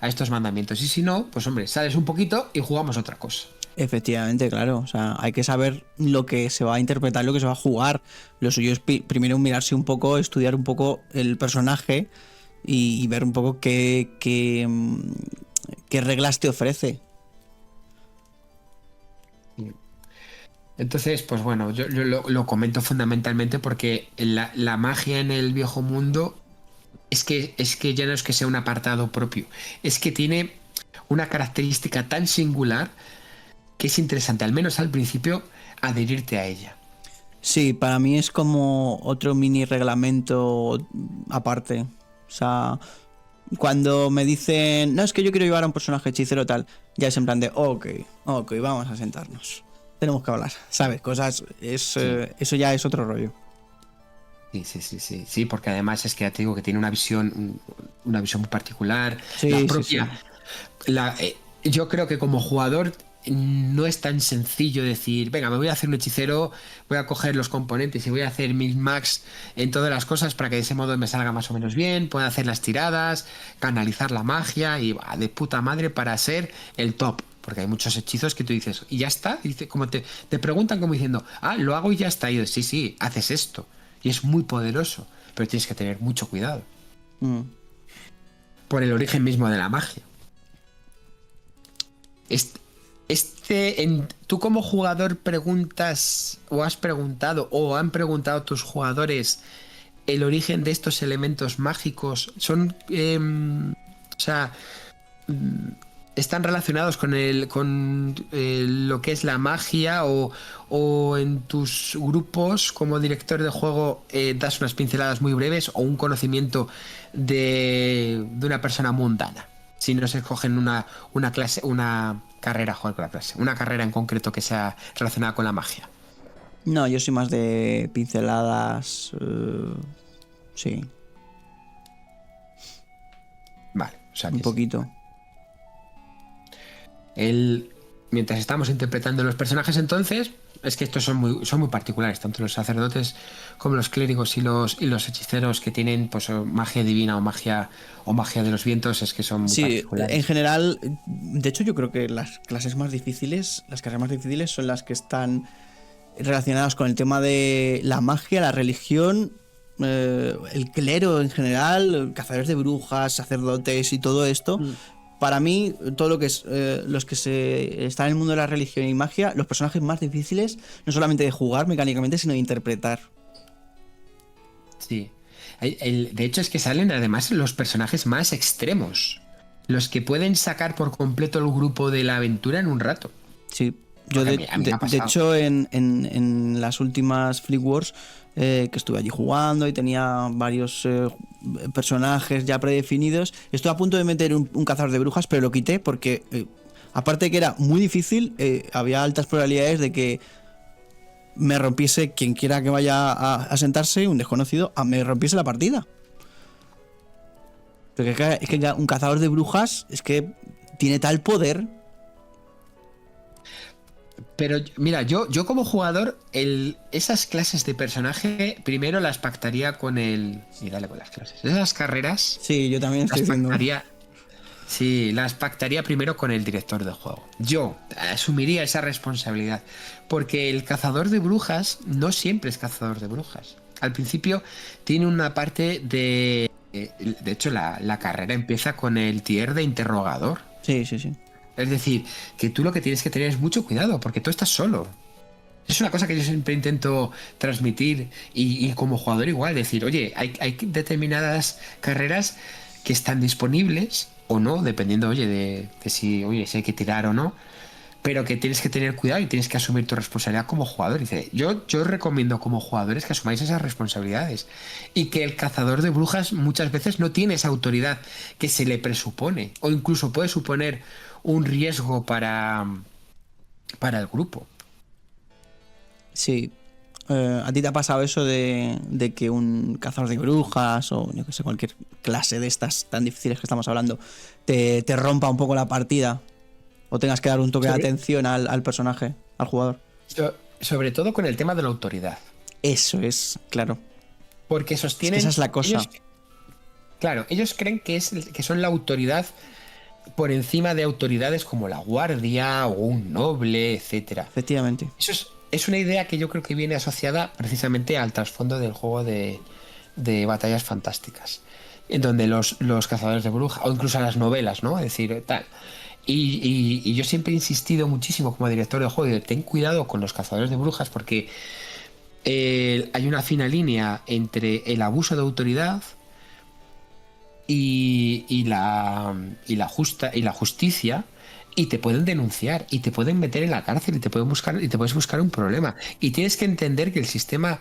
estos mandamientos. Y si no, pues hombre, sales un poquito y jugamos otra cosa. Efectivamente, claro. O sea, hay que saber lo que se va a interpretar, lo que se va a jugar. Lo suyo es primero mirarse un poco, estudiar un poco el personaje y ver un poco qué reglas te ofrece. Entonces, pues bueno, yo lo comento fundamentalmente porque la magia en el viejo mundo es que ya no es que sea un apartado propio, es que tiene una característica tan singular que es interesante, al menos al principio, adherirte a ella. Sí, para mí es como otro mini reglamento aparte. O sea, cuando me dicen, no, es que yo quiero llevar a un personaje hechicero tal, ya es en plan de, ok, vamos a sentarnos. Tenemos que hablar, ¿sabes? Eso ya es otro rollo. Sí, porque además es que ya te digo que tiene una visión muy particular. Sí, La propia. Sí. Yo creo que como jugador no es tan sencillo decir, venga, me voy a hacer un hechicero, voy a coger los componentes y voy a hacer mis max en todas las cosas para que de ese modo me salga más o menos bien, pueda hacer las tiradas, canalizar la magia y de puta madre para ser el top. Porque hay muchos hechizos que tú dices, y ya está, y dice, como te preguntan como diciendo, lo hago y ya está. Y yo, sí, haces esto. Y es muy poderoso, pero tienes que tener mucho cuidado. Por el origen mismo de la magia. Tú como jugador preguntas, o has preguntado, o han preguntado tus jugadores, el origen de estos elementos mágicos son, o sea, están relacionados con lo que es la magia o en tus grupos como director de juego das unas pinceladas muy breves o un conocimiento de una persona mundana. Si no se escogen una clase, una carrera, joder, con la clase, una carrera en concreto que sea relacionada con la magia. No, yo soy más de pinceladas. Sí, Vale, o sea un que poquito. mientras estamos interpretando los personajes, entonces, es que estos son muy particulares, tanto los sacerdotes como los clérigos y los hechiceros que tienen pues magia divina o magia de los vientos, es que son muy Sí, particulares. en general, de hecho yo creo que las clases más difíciles, las carreras más difíciles son las que están relacionadas con el tema de la magia, la religión, el clero en general, cazadores de brujas, sacerdotes y todo esto. Para mí, todo lo que es los que están en el mundo de la religión y magia, los personajes más difíciles, no solamente de jugar mecánicamente, sino de interpretar. Sí. De hecho, es que salen además los personajes más extremos, los que pueden sacar por completo el grupo de la aventura en un rato. Sí, yo A mí me ha de pasado. hecho en las últimas Fleet Wars que estuve allí jugando y tenía varios personajes ya predefinidos, estuve a punto de meter un cazador de brujas, pero lo quité porque aparte de que era muy difícil, había altas probabilidades de que me rompiese quien quiera que vaya a sentarse, un desconocido, me rompiese la partida. Porque es que un cazador de brujas es que tiene tal poder. Pero mira, yo como jugador, esas clases de personaje primero las pactaría con el... Y dale con las clases. Esas carreras Sí, yo también estoy las diciendo. pactaría... Sí, las pactaría primero con el director de juego. Yo asumiría esa responsabilidad. Porque el cazador de brujas no siempre es cazador de brujas. Al principio tiene una parte de... De hecho, la carrera empieza con el tier de interrogador. Sí, sí, sí. Es decir, que tú lo que tienes que tener es mucho cuidado, porque tú estás solo. Es una cosa que yo siempre intento transmitir y como jugador igual, decir, oye, hay determinadas carreras que están disponibles o no, dependiendo, oye, de si hay que tirar o no, pero que tienes que tener cuidado y tienes que asumir tu responsabilidad como jugador. Dice, yo recomiendo como jugadores que asumáis esas responsabilidades y que el cazador de brujas muchas veces no tiene esa autoridad que se le presupone o incluso puede suponer un riesgo para el grupo. Sí. ¿A ti te ha pasado eso de que un cazador de brujas o yo que sé, cualquier clase de estas tan difíciles que estamos hablando te rompa un poco la partida? ¿O tengas que dar un toque de atención al personaje, al jugador? Sobre todo con el tema de la autoridad. Eso es, claro. Porque sostienen... Esa es la cosa. Ellos creen que son la autoridad por encima de autoridades como la guardia o un noble, etcétera. Efectivamente. Eso es una idea que yo creo que viene asociada precisamente al trasfondo del juego de batallas fantásticas, en donde los cazadores de brujas, o incluso a las novelas, ¿no? Es decir, tal. Y yo siempre he insistido muchísimo como director de juego, ten cuidado con los cazadores de brujas porque hay una fina línea entre el abuso de autoridad y la justicia, y te pueden denunciar y te pueden meter en la cárcel y te puedes buscar un problema, y tienes que entender que el sistema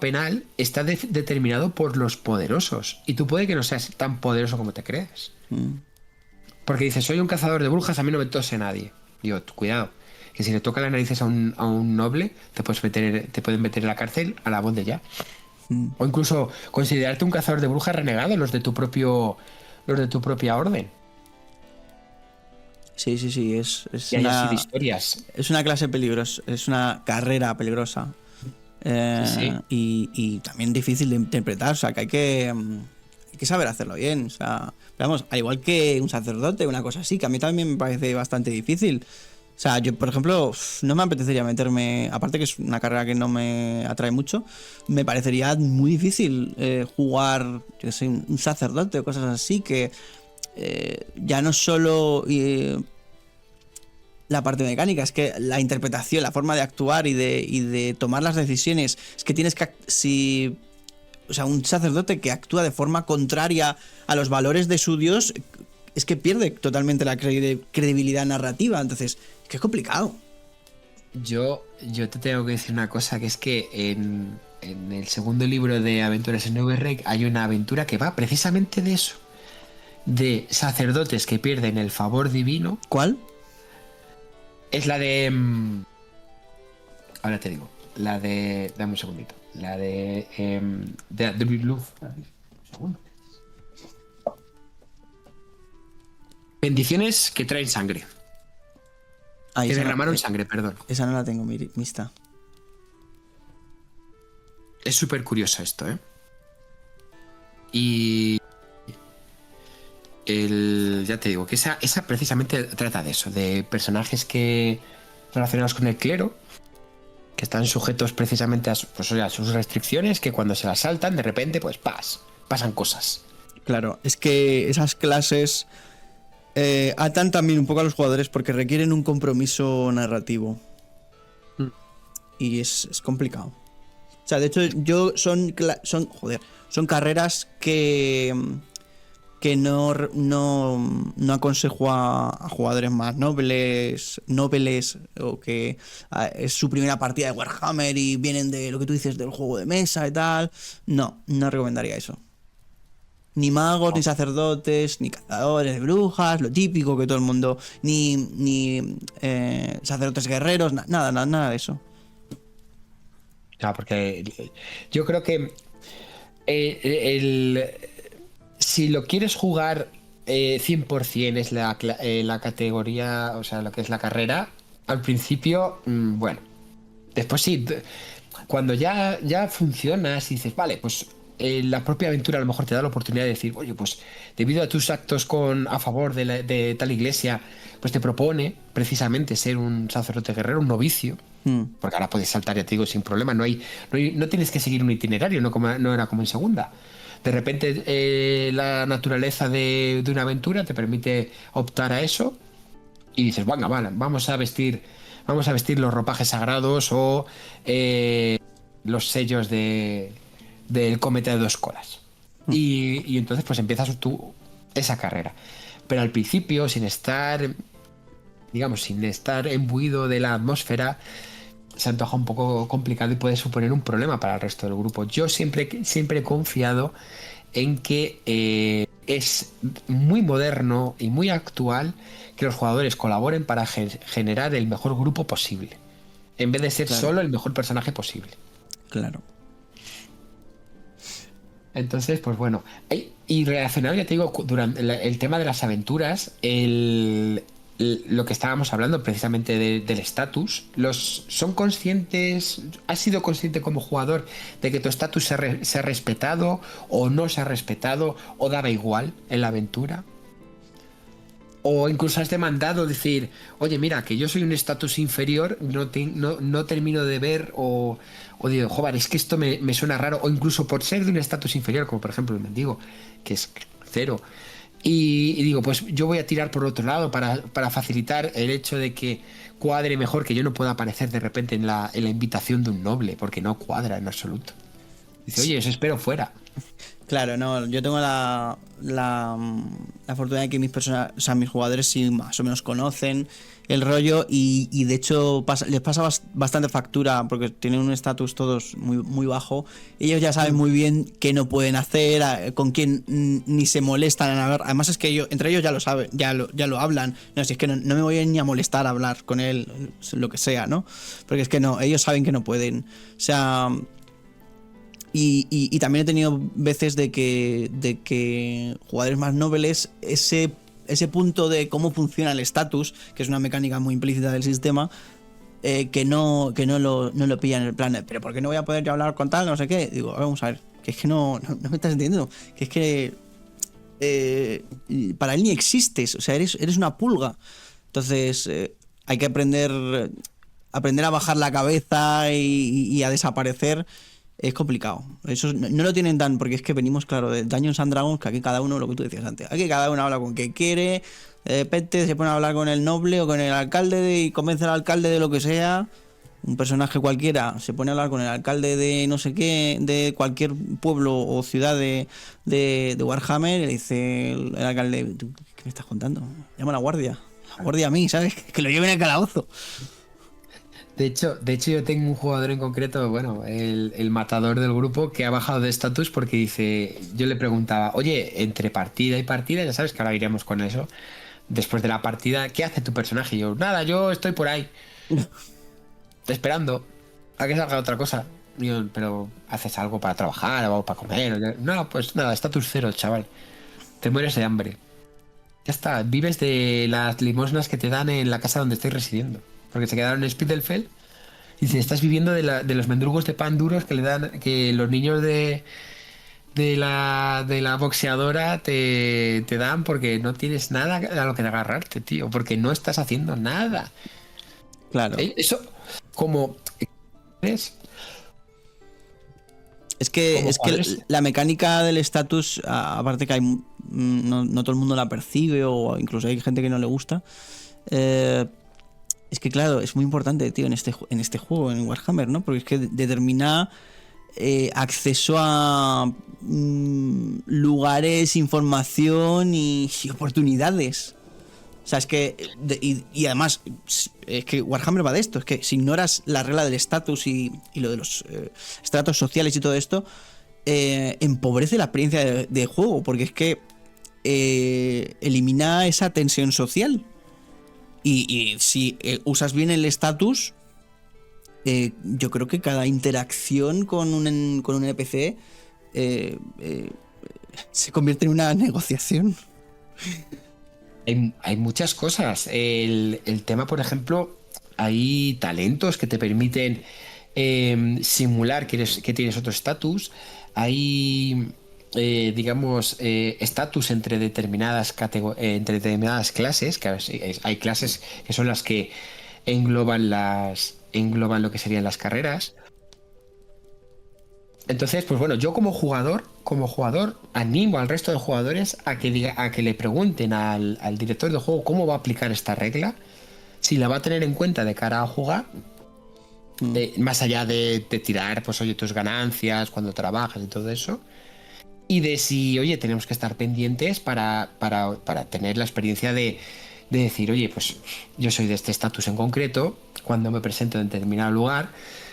penal está determinado por los poderosos y tú puede que no seas tan poderoso como te crees. Porque dices, soy un cazador de brujas, a mí no me tose nadie. Digo, cuidado, que si le toca las narices a un noble te pueden meter en la cárcel a la voz de ya. O incluso considerarte un cazador de brujas renegado, los de tu propia orden. Sí, es Y hay así de historias. Es una clase peligrosa, es una carrera peligrosa. Sí. Y también difícil de interpretar, o sea, que hay que saber hacerlo bien. O sea, vamos, al igual que un sacerdote, una cosa así, que a mí también me parece bastante difícil. O sea, yo, por ejemplo, no me apetecería meterme, aparte que es una carrera que no me atrae mucho, me parecería muy difícil jugar, yo que sé, un sacerdote o cosas así, que ya no solo la parte mecánica, es que la interpretación, la forma de actuar y de tomar las decisiones, es que tienes que... Si o sea, un sacerdote que actúa de forma contraria a los valores de su Dios, es que pierde totalmente la credibilidad narrativa. Entonces, es que es complicado. Yo te tengo que decir una cosa, que es que en el segundo libro de Aventuras en Neverrake hay una aventura que va precisamente de eso. De sacerdotes que pierden el favor divino. ¿Cuál? Es la de... ahora te digo. La de... Dame un segundito. La de... de Blue. Un segundo. Bendiciones que traen sangre. Ah, Que esa derramaron no, sangre, perdón. esa no la tengo vista. Es súper curioso esto, ¿eh? Y... ya te digo, que esa precisamente trata de eso, de personajes que relacionados con el clero, que están sujetos precisamente a, pues, a sus restricciones, que cuando se las saltan, de repente, pues pasan cosas. Claro, es que esas clases atan también un poco a los jugadores porque requieren un compromiso narrativo. Y es complicado. O sea, de hecho, son carreras que no aconsejo a jugadores más nobles o que es su primera partida de Warhammer y vienen de lo que tú dices del juego de mesa y tal. No recomendaría eso. Ni magos, ni sacerdotes, ni cazadores de brujas, lo típico que todo el mundo, ni sacerdotes guerreros, nada de eso. Porque yo creo que si lo quieres jugar 100% es la categoría, o sea, lo que es la carrera, al principio, bueno, después sí, cuando ya funcionas y dices, vale, pues la propia aventura a lo mejor te da la oportunidad de decir, oye, pues debido a tus actos a favor de tal iglesia, pues te propone precisamente ser un sacerdote guerrero, un novicio, porque ahora puedes saltar, ya te digo, sin problema, no tienes que seguir un itinerario, no era como en segunda. De repente la naturaleza de una aventura te permite optar a eso y dices, venga, vale, vamos a vestir los ropajes sagrados o los sellos del cometa de 2 colas. Y entonces pues empiezas tú esa carrera. Pero al principio, sin estar imbuido de la atmósfera, se antoja un poco complicado y puede suponer un problema para el resto del grupo. Yo siempre he confiado en que es muy moderno y muy actual que los jugadores colaboren para generar el mejor grupo posible, en vez de ser solo el mejor personaje posible. Claro. Entonces, pues bueno. Y relacionado, ya te digo, durante el tema de las aventuras, lo que estábamos hablando precisamente del estatus, ¿son conscientes? ¿Has sido consciente como jugador de que tu estatus se ha respetado o no se ha respetado o daba igual en la aventura? O incluso has demandado decir, oye, mira, que yo soy un estatus inferior, no termino de ver o digo, joder, es que esto me suena raro, o incluso por ser de un estatus inferior, como por ejemplo el mendigo, que es 0. Y digo, pues yo voy a tirar por otro lado para facilitar el hecho de que cuadre mejor, que yo no pueda aparecer de repente en la invitación de un noble, porque no cuadra en absoluto. Dice, oye, os espero fuera. Claro, no, yo tengo la fortuna de que mis jugadores sí más o menos conocen el rollo y de hecho les pasa bastante factura porque tienen un estatus todos muy, muy bajo. Ellos ya saben muy bien qué no pueden hacer, con quién ni se molestan en hablar. Además es que entre ellos ya lo saben, ya lo hablan. No, si es que no me voy ni a molestar a hablar con él, lo que sea, ¿no? Porque es que no, ellos saben que no pueden. O sea... Y también he tenido veces de que jugadores más nobles, ese punto de cómo funciona el estatus, que es una mecánica muy implícita del sistema, que no lo pillan en el plan de, pero ¿por qué no voy a poder yo hablar con tal? No sé qué. Digo, vamos a ver, que es que no me estás entendiendo, que es que para él ni existes, o sea, eres una pulga. Entonces hay que aprender a bajar la cabeza y a desaparecer. Es complicado. Eso no lo tienen tan... Porque es que venimos, claro, de Dungeons and Dragons, que aquí cada uno, lo que tú decías antes, aquí cada uno habla con quien quiere, de repente se pone a hablar con el noble o con el alcalde y convence al alcalde de lo que sea. un personaje cualquiera se pone a hablar con el alcalde de no sé qué, de cualquier pueblo o ciudad de Warhammer, y le dice el alcalde, ¿tú qué me estás contando? Llama a la guardia a mí, ¿sabes? Que lo lleven al calabozo. De hecho, yo tengo un jugador en concreto, bueno, el matador del grupo, que ha bajado de estatus porque dice, yo le preguntaba, oye, entre partida y partida, ya sabes que ahora iremos con eso, después de la partida, ¿qué hace tu personaje? Y yo, nada, yo estoy por ahí, esperando a que salga otra cosa. Y yo, pero ¿haces algo para trabajar o para comer? No, pues nada, estatus cero, chaval. Te mueres de hambre. Ya está, vives de las limosnas que te dan en la casa donde estoy residiendo. Porque se quedaron en Spittelfeld. Y si estás viviendo de los mendrugos de pan duros que le dan, que los niños de la boxeadora te dan porque no tienes nada a lo que agarrarte, tío. Porque no estás haciendo nada. Claro. Eso, como... ¿Ves? Es que jugadores. la mecánica del estatus, aparte que hay no todo el mundo la percibe, o incluso hay gente que no le gusta. Es que claro, es muy importante, tío, en este juego, en Warhammer, ¿no? Porque es que determina acceso a lugares, información y oportunidades. O sea, es que... y además, es que Warhammer va de esto. Es que si ignoras la regla del estatus y lo de los estratos sociales y todo esto, empobrece la experiencia de juego. Porque es que elimina esa tensión social. Y si usas bien el estatus, yo creo que cada interacción con un NPC se convierte en una negociación. Hay muchas cosas. El tema, por ejemplo, hay talentos que te permiten simular que tienes otro estatus. Hay, digamos, estatus entre entre determinadas clases, que hay clases que son las que engloban lo que serían las carreras. Entonces, pues bueno, yo como jugador, animo al resto de jugadores a que le pregunten al director del juego cómo va a aplicar esta regla, si la va a tener en cuenta de cara a jugar, más allá de tirar, pues oye, tus ganancias cuando trabajas y todo eso, y de si, oye, tenemos que estar pendientes para tener la experiencia de decir, oye, pues yo soy de este estatus en concreto, cuando me presento en determinado lugar,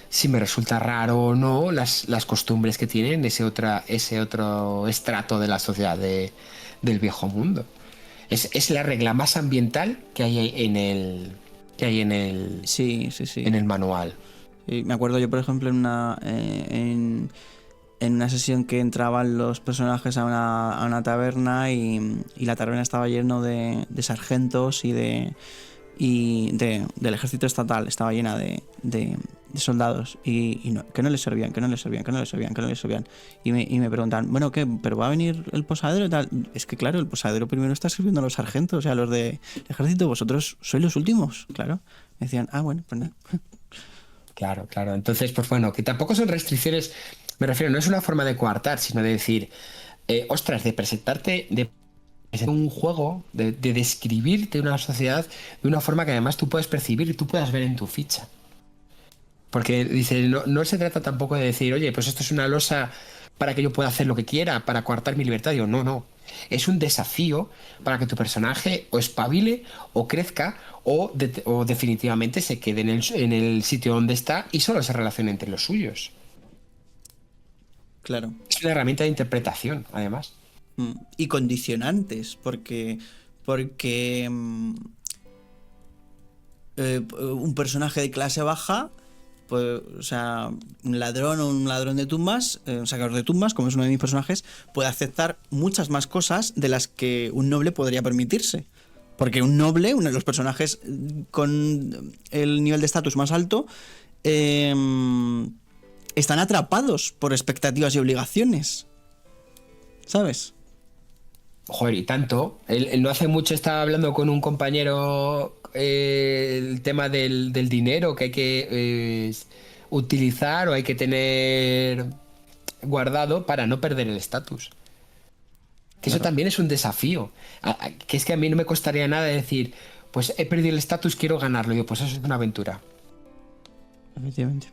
si me resulta raro o no las costumbres que tienen ese otro estrato de la sociedad del viejo mundo. Es la regla más ambiental que hay en el Sí. en el manual. Y me acuerdo yo, por ejemplo, en una sesión que entraban los personajes a una taberna y la taberna estaba lleno de sargentos y del ejército estatal, estaba llena de soldados y que no les servían. Y me preguntan, bueno, ¿qué? ¿Pero va a venir el posadero y tal? Es que claro, el posadero primero está sirviendo a los sargentos, o sea, a los del ejército, vosotros sois los últimos, claro. Me decían, bueno, pues nada. Claro. Entonces, pues bueno, que tampoco son restricciones, me refiero, no es una forma de coartar, sino de decir, ostras, de presentarte un juego, de describirte una sociedad de una forma que además tú puedes percibir y tú puedas ver en tu ficha. Porque dice, no se trata tampoco de decir, oye, pues esto es una losa para que yo pueda hacer lo que quiera, para coartar mi libertad. Digo, no. Es un desafío para que tu personaje o espabile o crezca o definitivamente se quede en el sitio donde está y solo se relacione entre los suyos. Claro. Es una herramienta de interpretación, además. Y condicionantes, porque un personaje de clase baja, pues, o sea, un ladrón de tumbas, un sacador de tumbas, como es uno de mis personajes, puede aceptar muchas más cosas de las que un noble podría permitirse. Porque un noble, uno de los personajes con el nivel de estatus más alto, están atrapados por expectativas y obligaciones. ¿Sabes? Joder, y tanto. Él no hace mucho estaba hablando con un compañero el tema del dinero que hay que utilizar o hay que tener guardado para no perder el estatus. Que eso también es un desafío. Que es que a mí no me costaría nada decir, pues he perdido el estatus, quiero ganarlo. Y yo, pues eso es una aventura. Efectivamente.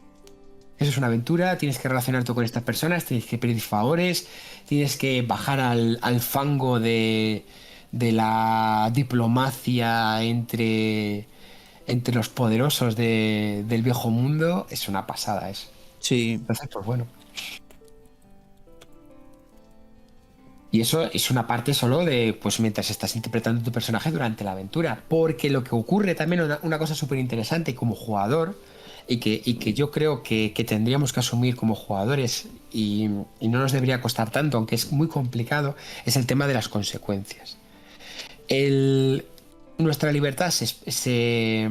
Eso es una aventura, tienes que relacionarte con estas personas, tienes que pedir favores, tienes que bajar al fango de la diplomacia entre los poderosos del viejo mundo. Es una pasada eso. Sí. Entonces, pues bueno. Y eso es una parte solo de, pues mientras estás interpretando tu personaje durante la aventura. Porque lo que ocurre también, una cosa súper interesante como jugador, y que yo creo que tendríamos que asumir como jugadores y no nos debería costar tanto, aunque es muy complicado, es el tema de las consecuencias. Nuestra libertad se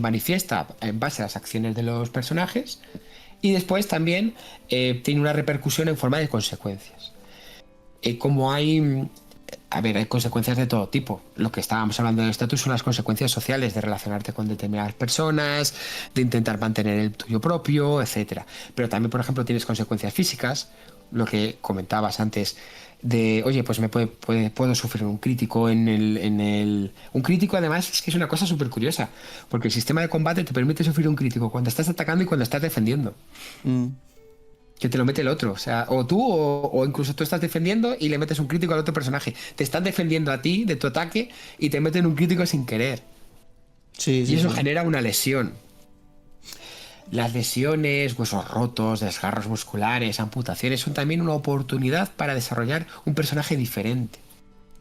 manifiesta en base a las acciones de los personajes y después también tiene una repercusión en forma de consecuencias. Como hay consecuencias de todo tipo. Lo que estábamos hablando del estatus son las consecuencias sociales de relacionarte con determinadas personas, de intentar mantener el tuyo propio, etcétera. Pero también, por ejemplo, tienes consecuencias físicas, lo que comentabas antes, de, oye, pues puedo sufrir un crítico Un crítico, además, es que es una cosa súper curiosa, porque el sistema de combate te permite sufrir un crítico cuando estás atacando y cuando estás defendiendo. Que te lo mete el otro, o sea, o tú o incluso tú estás defendiendo y le metes un crítico al otro personaje. Te están defendiendo a ti de tu ataque y te meten un crítico sin querer. Sí, y eso genera una lesión. Las lesiones, huesos rotos, desgarros musculares, amputaciones son también una oportunidad para desarrollar un personaje diferente.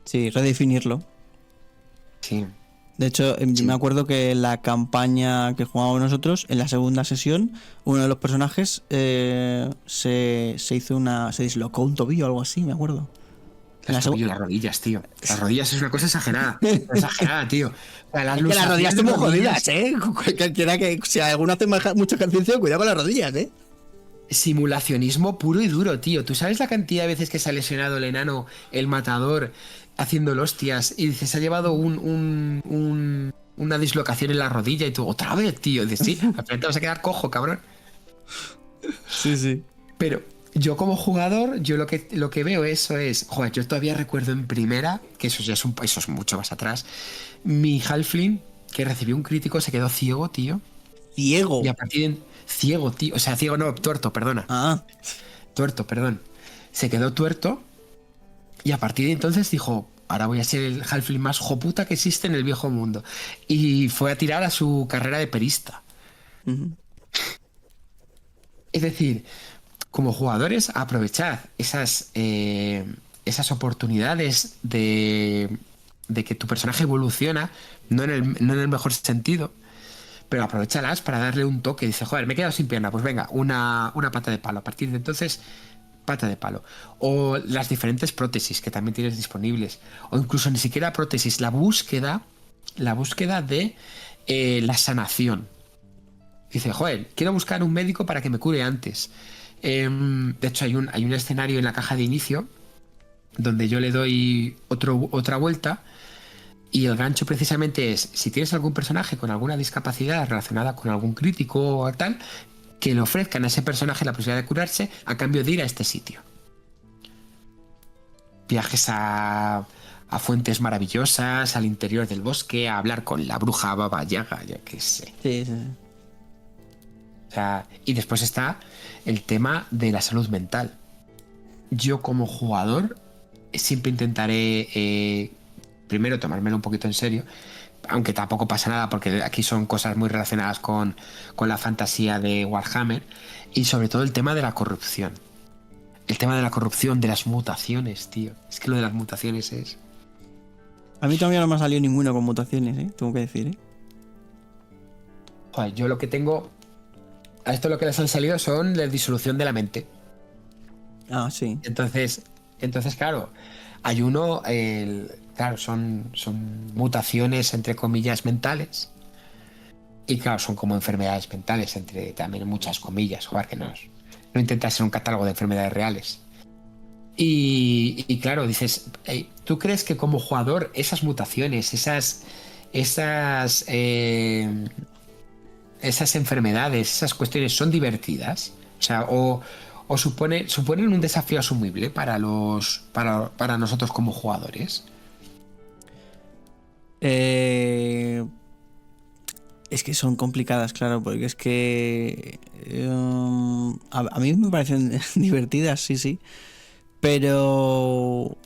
Sí, redefinirlo. Sí. De hecho, Sí. me acuerdo que en la campaña que jugábamos nosotros, en la segunda sesión, uno de los personajes se dislocó un tobillo o algo así, me acuerdo. Las rodillas, tío. Las rodillas es una cosa exagerada. Exagerada, tío. O sea, las rodillas son muy jodidas, ¿eh? Cualquiera que, si alguno hace mucho ejercicio, cuidado con las rodillas, ¿eh? Simulacionismo puro y duro, tío. ¿Tú sabes la cantidad de veces que se ha lesionado el enano, el matador, haciendo hostias y dices, se ha llevado una dislocación en la rodilla y tú, otra vez, tío? Dices, sí, al final te vas a quedar cojo, cabrón. Sí, sí. Pero yo como jugador, yo lo que veo eso es, joder, yo todavía recuerdo en primera, que eso ya eso es mucho más atrás, mi halfling que recibió un crítico se quedó ciego, tío. ¿Ciego? Y a partir de... Ciego, tío. O sea, ciego no, tuerto, perdona. Ah. Tuerto, perdón. Se quedó tuerto y a partir de entonces dijo, ahora voy a ser el halfling más joputa que existe en el viejo mundo. Y fue a tirar a su carrera de perista. Es decir, como jugadores, aprovechad esas oportunidades de que tu personaje evoluciona, no en el mejor sentido, pero aprovechalas para darle un toque. Dice, joder, me he quedado sin pierna, pues venga, una pata de palo. A partir de entonces, pata de palo. O las diferentes prótesis que también tienes disponibles. O incluso ni siquiera prótesis, la búsqueda de la sanación. Dice, joder, quiero buscar un médico para que me cure antes. De hecho, hay un escenario en la caja de inicio donde yo le doy otra vuelta. Y el gancho precisamente es, si tienes algún personaje con alguna discapacidad relacionada con algún crítico o tal, que le ofrezcan a ese personaje la posibilidad de curarse a cambio de ir a este sitio. Viajes a fuentes maravillosas, al interior del bosque, a hablar con la bruja Baba Yaga, yo qué sé. Sí. O sea, y después está el tema de la salud mental. Yo como jugador siempre intentaré... primero tomármelo un poquito en serio, aunque tampoco pasa nada porque aquí son cosas muy relacionadas con la fantasía de Warhammer, y sobre todo el tema de la corrupción. El tema de la corrupción, de las mutaciones, tío. Es que lo de las mutaciones es... A mí todavía no me ha salido ninguno con mutaciones, ¿eh? Tengo que decir, ¿eh? Joder, yo lo que tengo... A esto lo que les han salido son la disolución de la mente. Ah, sí. Entonces claro, hay uno... Claro, son mutaciones, entre comillas, mentales. Y claro, son como enfermedades mentales, entre también muchas comillas. Joder, que no intenta ser un catálogo de enfermedades reales. Y claro, dices, ¿tú crees que como jugador esas mutaciones, esas enfermedades, esas cuestiones son divertidas? O sea, o suponen un desafío asumible para nosotros como jugadores. Es que son complicadas, claro, porque es que a mí me parecen divertidas, sí, sí. Pero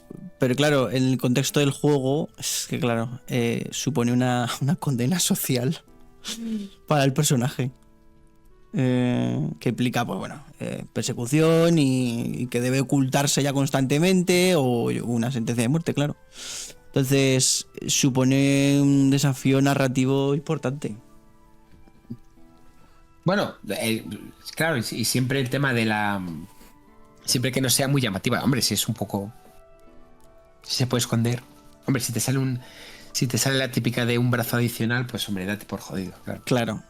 claro, en el contexto del juego, es que claro, supone una condena social para el personaje. Que implica, pues bueno, persecución y que debe ocultarse ya constantemente o una sentencia de muerte, claro. Entonces, supone un desafío narrativo importante. Bueno, claro, y siempre el tema de la... Siempre que no sea muy llamativa. Hombre, si es un poco... Si se puede esconder. Hombre, si te sale la típica de un brazo adicional, pues hombre, date por jodido, claro. Claro.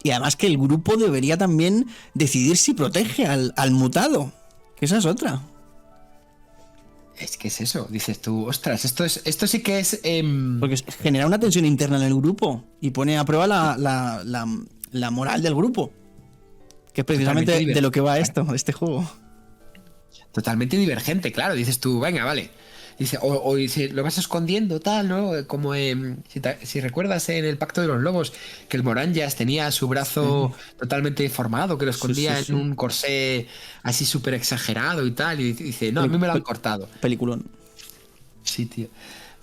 Y además que el grupo debería también decidir si protege al mutado. Que esa es otra. Es que es eso, dices tú, ostras, esto sí que es... Porque genera una tensión interna en el grupo y pone a prueba la moral del grupo. Que es precisamente de lo que va este juego. Totalmente divergente, claro. Dices tú, venga, vale. Dice, o dice, lo vas escondiendo, tal, ¿no? Como si recuerdas en el Pacto de los Lobos, que el Moranjas tenía su brazo totalmente deformado, que lo escondía en un corsé así súper exagerado y tal. Y dice, no, a mí me lo han cortado. Peliculón. Sí, tío.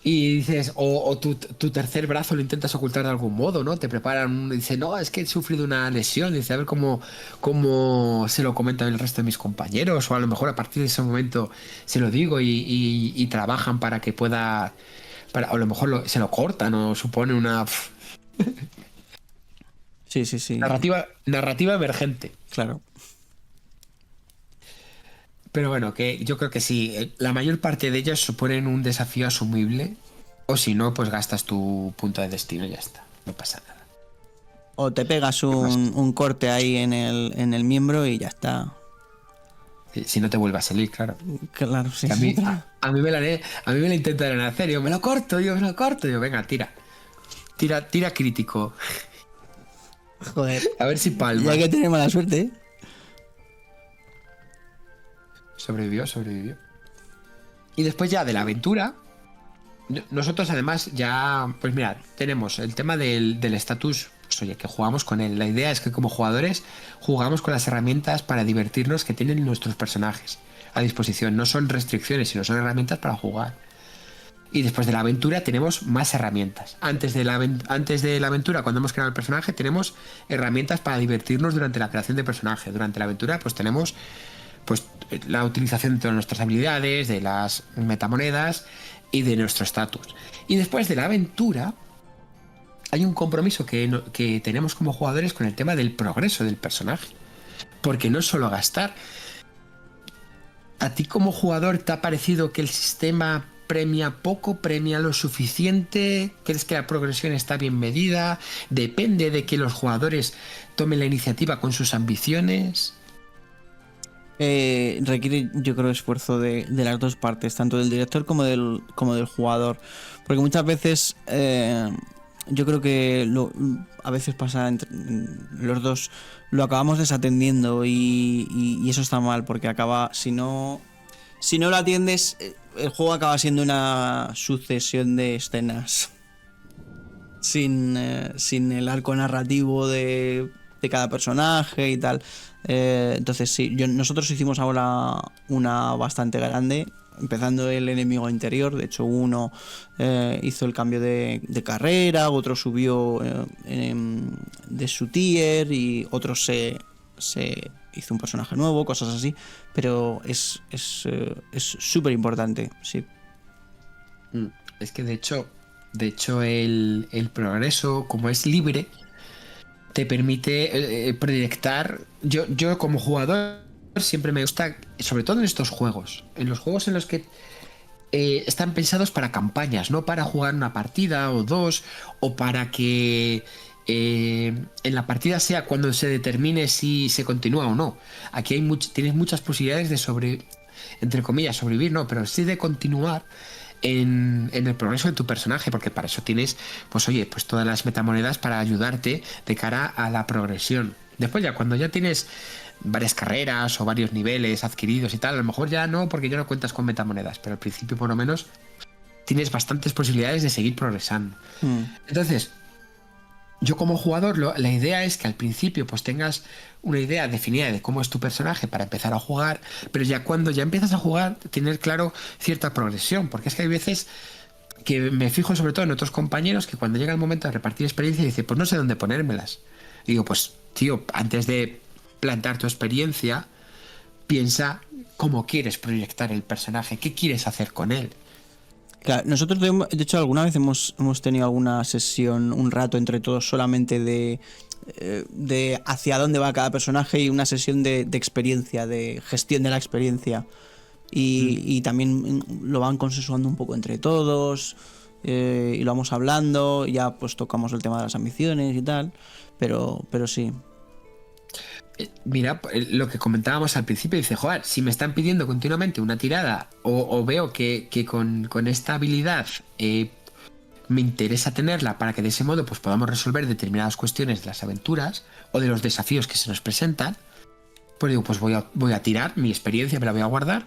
Y dices, o tu tercer brazo lo intentas ocultar de algún modo, ¿no? Te preparan, dice, no, es que he sufrido una lesión, dice, a ver cómo se lo comentan el resto de mis compañeros, o a lo mejor a partir de ese momento se lo digo y trabajan para que pueda, o a lo mejor se lo cortan o supone una Sí, sí, sí. narrativa emergente. Claro. Pero bueno, que yo creo que sí, la mayor parte de ellas suponen un desafío asumible, o si no, pues gastas tu punto de destino y ya está, no pasa nada. O te pegas un corte ahí en el miembro y ya está. Si no te vuelve a salir, claro. Claro, sí. A mí me la intentan hacer, yo me lo corto, venga, tira crítico. Joder. A ver si palma. Y hay que tener mala suerte, ¿eh? Sobrevivió. Y después ya de la aventura, nosotros además ya, pues mirad, tenemos el tema del estatus, pues oye, que jugamos con él. La idea es que como jugadores jugamos con las herramientas para divertirnos que tienen nuestros personajes a disposición. No son restricciones, sino son herramientas para jugar. Y después de la aventura tenemos más herramientas. Antes de la aventura, cuando hemos creado el personaje, tenemos herramientas para divertirnos durante la creación de personaje. Durante la aventura, pues tenemos pues la utilización de todas nuestras habilidades, de las metamonedas y de nuestro estatus. Y después de la aventura hay un compromiso que tenemos como jugadores con el tema del progreso del personaje. Porque no es solo gastar. ¿A ti como jugador te ha parecido que el sistema premia poco, premia lo suficiente? ¿Crees que la progresión está bien medida? ¿Depende de que los jugadores tomen la iniciativa con sus ambiciones? Requiere, yo creo, esfuerzo de las dos partes, tanto del director como del jugador. Porque muchas veces yo creo que a veces pasa entre los dos, lo acabamos desatendiendo y eso está mal, porque acaba, si no lo atiendes, el juego acaba siendo una sucesión de escenas sin el arco narrativo de cada personaje y tal. Entonces sí, nosotros hicimos ahora una bastante grande, empezando el enemigo interior. De hecho, uno hizo el cambio de carrera, otro subió de su tier y otro se hizo un personaje nuevo, cosas así. Pero es súper importante, sí. Es que de hecho el progreso, como es libre, te permite proyectar. Yo como jugador siempre me gusta, sobre todo en estos juegos, en los juegos en los que están pensados para campañas, no para jugar una partida o dos, o para que en la partida sea cuando se determine si se continúa o no. Aquí tienes muchas posibilidades de entre comillas, sobrevivir, no, pero sí de continuar en el progreso de tu personaje, porque para eso tienes, pues oye, pues todas las metamonedas para ayudarte de cara a la progresión. Después ya, cuando ya tienes varias carreras o varios niveles adquiridos y tal, a lo mejor ya no, porque ya no cuentas con metamonedas, pero al principio por lo menos tienes bastantes posibilidades de seguir progresando. Entonces, yo como jugador, la idea es que al principio pues tengas una idea definida de cómo es tu personaje para empezar a jugar, pero ya cuando ya empiezas a jugar, tener claro cierta progresión, porque es que hay veces que me fijo sobre todo en otros compañeros que cuando llega el momento de repartir experiencia dice, pues no sé dónde ponérmelas. Y digo, pues tío, antes de plantar tu experiencia, piensa cómo quieres proyectar el personaje, qué quieres hacer con él. Claro, nosotros de hecho alguna vez hemos tenido alguna sesión, un rato entre todos solamente de hacia dónde va cada personaje y una sesión de experiencia, de gestión de la experiencia. Y también lo van consensuando un poco entre todos y lo vamos hablando, ya pues tocamos el tema de las ambiciones y tal, pero sí. Mira, lo que comentábamos al principio, dice, joder, si me están pidiendo continuamente una tirada o veo que con esta habilidad me interesa tenerla para que de ese modo pues podamos resolver determinadas cuestiones de las aventuras o de los desafíos que se nos presentan, pues digo, pues voy a tirar mi experiencia, me la voy a guardar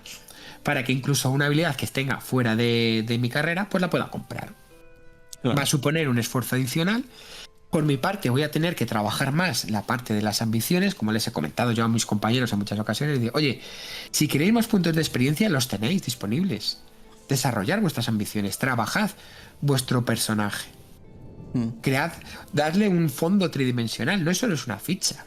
para que incluso una habilidad que tenga fuera de mi carrera pues la pueda comprar. Claro. Va a suponer un esfuerzo adicional. Por mi parte voy a tener que trabajar más la parte de las ambiciones, como les he comentado yo a mis compañeros en muchas ocasiones. Digo, oye, si queréis más puntos de experiencia, los tenéis disponibles. Desarrollar vuestras ambiciones, trabajad vuestro personaje. Cread, darle un fondo tridimensional, no solo es una ficha.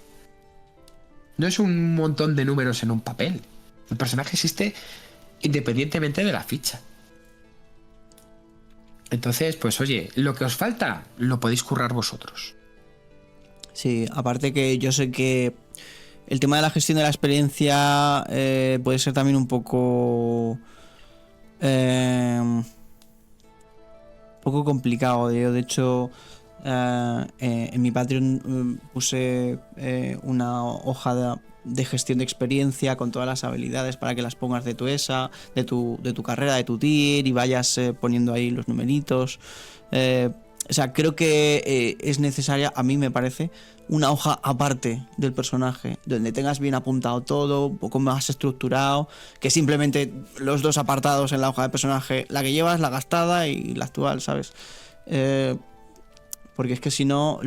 No es un montón de números en un papel. El personaje existe independientemente de la ficha. Entonces, pues oye, lo que os falta lo podéis currar vosotros. Sí, aparte que yo sé que el tema de la gestión de la experiencia puede ser también un poco complicado. Yo, de hecho, en mi Patreon puse una hoja de gestión de experiencia con todas las habilidades para que las pongas de tu ESA, de tu carrera, de tu tier y vayas poniendo ahí los numeritos. O sea, creo que es necesaria, a mí me parece, una hoja aparte del personaje, donde tengas bien apuntado todo, un poco más estructurado, que simplemente los dos apartados en la hoja de personaje, la que llevas, la gastada y la actual, ¿sabes? Porque es que si no,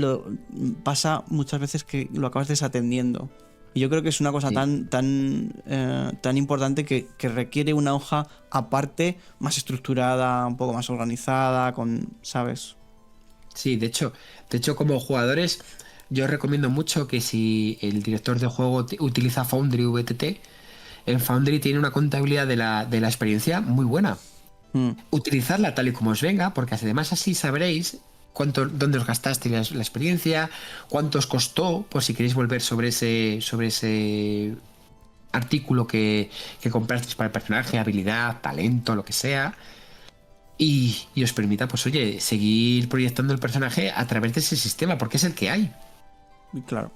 pasa muchas veces que lo acabas desatendiendo. Y yo creo que es una cosa tan importante que requiere una hoja aparte, más estructurada, un poco más organizada, ¿sabes? Sí, de hecho, como jugadores, yo recomiendo mucho que si el director de juego utiliza Foundry VTT, en Foundry tiene una contabilidad de la experiencia muy buena. Utilizarla tal y como os venga, porque además así sabréis dónde os gastaste la experiencia, cuánto os costó, por si queréis volver sobre ese artículo que comprasteis para el personaje, habilidad, talento, lo que sea, y os permita, pues oye, seguir proyectando el personaje a través de ese sistema, porque es el que hay. Claro.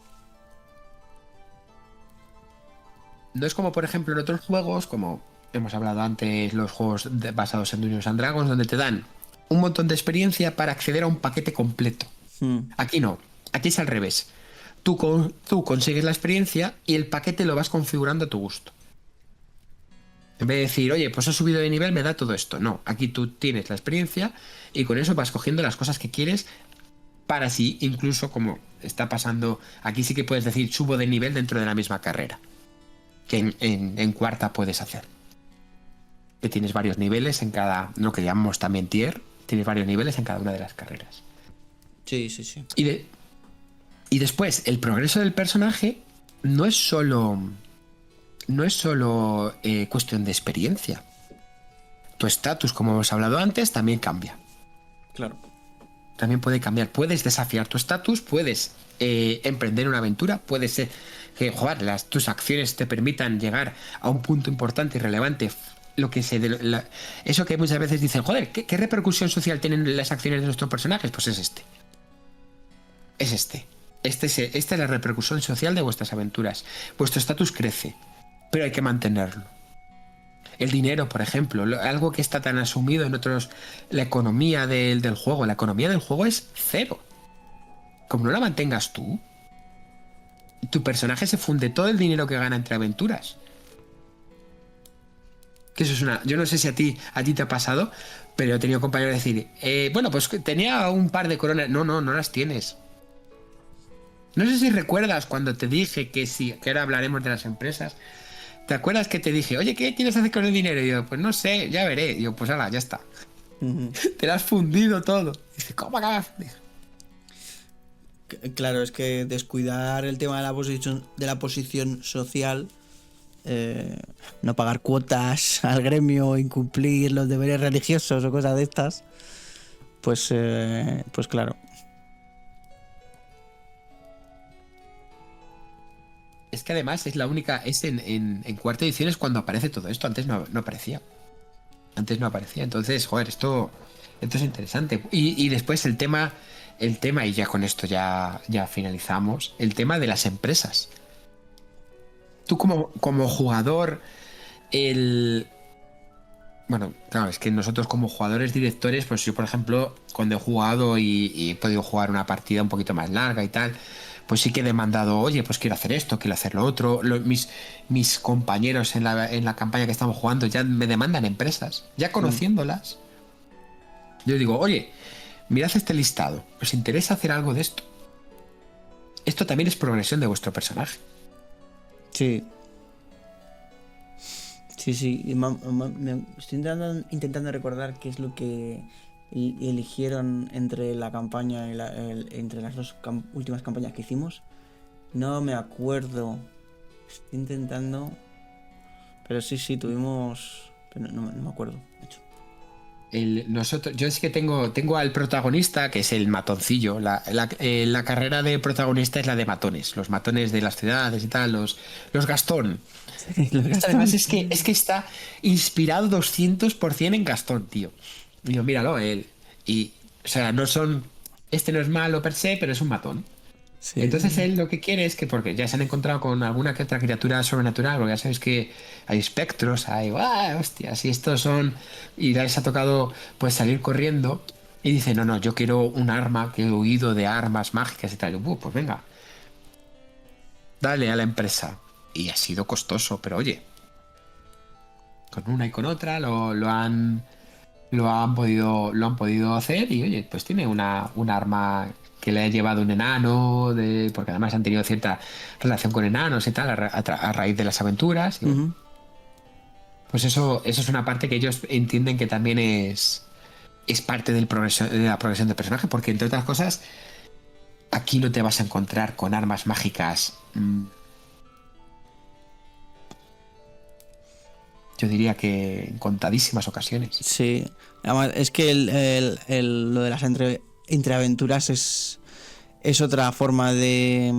No es como, por ejemplo, en otros juegos, como hemos hablado antes, los juegos basados en Dungeons and Dragons, donde te dan un montón de experiencia para acceder a un paquete completo. Aquí no, aquí es al revés. Tú consigues la experiencia y el paquete lo vas configurando a tu gusto. En vez de decir, oye, pues he subido de nivel, me da todo esto. No, aquí tú tienes la experiencia y con eso vas cogiendo las cosas que quieres para así, incluso como está pasando, aquí sí que puedes decir, subo de nivel dentro de la misma carrera. Que en cuarta puedes hacer. Que tienes varios niveles en cada, lo que llamamos también tier, tienes varios niveles en cada una de las carreras. Sí, sí, sí. Y después, el progreso del personaje no es solo cuestión de experiencia. Tu estatus, como hemos hablado antes, también cambia. Claro. También puede cambiar. Puedes desafiar tu estatus, puedes emprender una aventura, puede ser que tus acciones te permitan llegar a un punto importante y relevante. Eso que muchas veces dicen, joder, ¿qué repercusión social tienen las acciones de nuestros personajes? Pues es este. Esta es la repercusión social de vuestras aventuras. Vuestro estatus crece, pero hay que mantenerlo. El dinero, por ejemplo, algo que está tan asumido en otros, la economía del juego. La economía del juego es cero. Como no la mantengas tú, tu personaje se funde todo el dinero que gana entre aventuras. Que eso es yo no sé si a ti te ha pasado, pero he tenido compañeros decir, bueno, pues tenía un par de coronas. No las tienes. No sé si recuerdas cuando te dije que sí, que ahora hablaremos de las empresas. ¿Te acuerdas que te dije, oye, ¿qué quieres hacer con el dinero? Y yo, pues no sé, ya veré. Y yo, pues ahora, ya está. Ujú. Te lo has fundido todo. Dice, ¿cómo acabas? Claro, es que descuidar el tema de la posición social, no pagar cuotas al gremio, incumplir los deberes religiosos o cosas de estas, pues claro. Es que además es la única, es en cuarta edición es cuando aparece todo esto. Antes no aparecía. Antes no aparecía. Entonces, joder, esto es interesante. Y después el tema, y ya con esto ya finalizamos, el tema de las empresas. Tú como jugador, el... Bueno, claro, es que nosotros como jugadores directores, pues yo, por ejemplo, cuando he jugado y he podido jugar una partida un poquito más larga y tal, pues sí que he demandado, oye, pues quiero hacer esto, quiero hacer lo otro. Mis compañeros en la campaña que estamos jugando ya me demandan empresas, ya conociéndolas. Yo digo, oye, mirad este listado, ¿os interesa hacer algo de esto? Esto también es progresión de vuestro personaje. Sí. Sí. Y me estoy intentando recordar qué es lo que eligieron entre la campaña y entre las dos últimas campañas que hicimos. No me acuerdo. Estoy intentando. Pero sí, tuvimos. Pero no me acuerdo, de hecho. Yo sí que tengo al protagonista, que es el matoncillo. La carrera de protagonista es la de matones, los matones de las ciudades y tal, los Gastón. Esto además es que está inspirado 200% en Gastón, tío. Digo, míralo, él. Y, o sea, no son. Este no es malo per se, pero es un matón. Entonces él lo que quiere es que, porque ya se han encontrado con alguna que otra criatura sobrenatural, porque ya sabéis que hay espectros, hay, ¡ah, hostias! Y estos son. Y les ha tocado pues salir corriendo. Y dice, no, yo quiero un arma, que he huido de armas mágicas y tal. Y yo, pues venga. Dale a la empresa. Y ha sido costoso, pero oye. Con una y con otra lo han podido hacer. Y oye, pues tiene un arma que le ha llevado un enano, porque además han tenido cierta relación con enanos y tal, a raíz de las aventuras. Y bueno, Ujú. pues eso es una parte que ellos entienden que también es parte de la progresión del personaje, porque entre otras cosas, aquí no te vas a encontrar con armas mágicas. Yo diría que en contadísimas ocasiones. Sí. Además, es que lo de las entreaventuras es otra forma de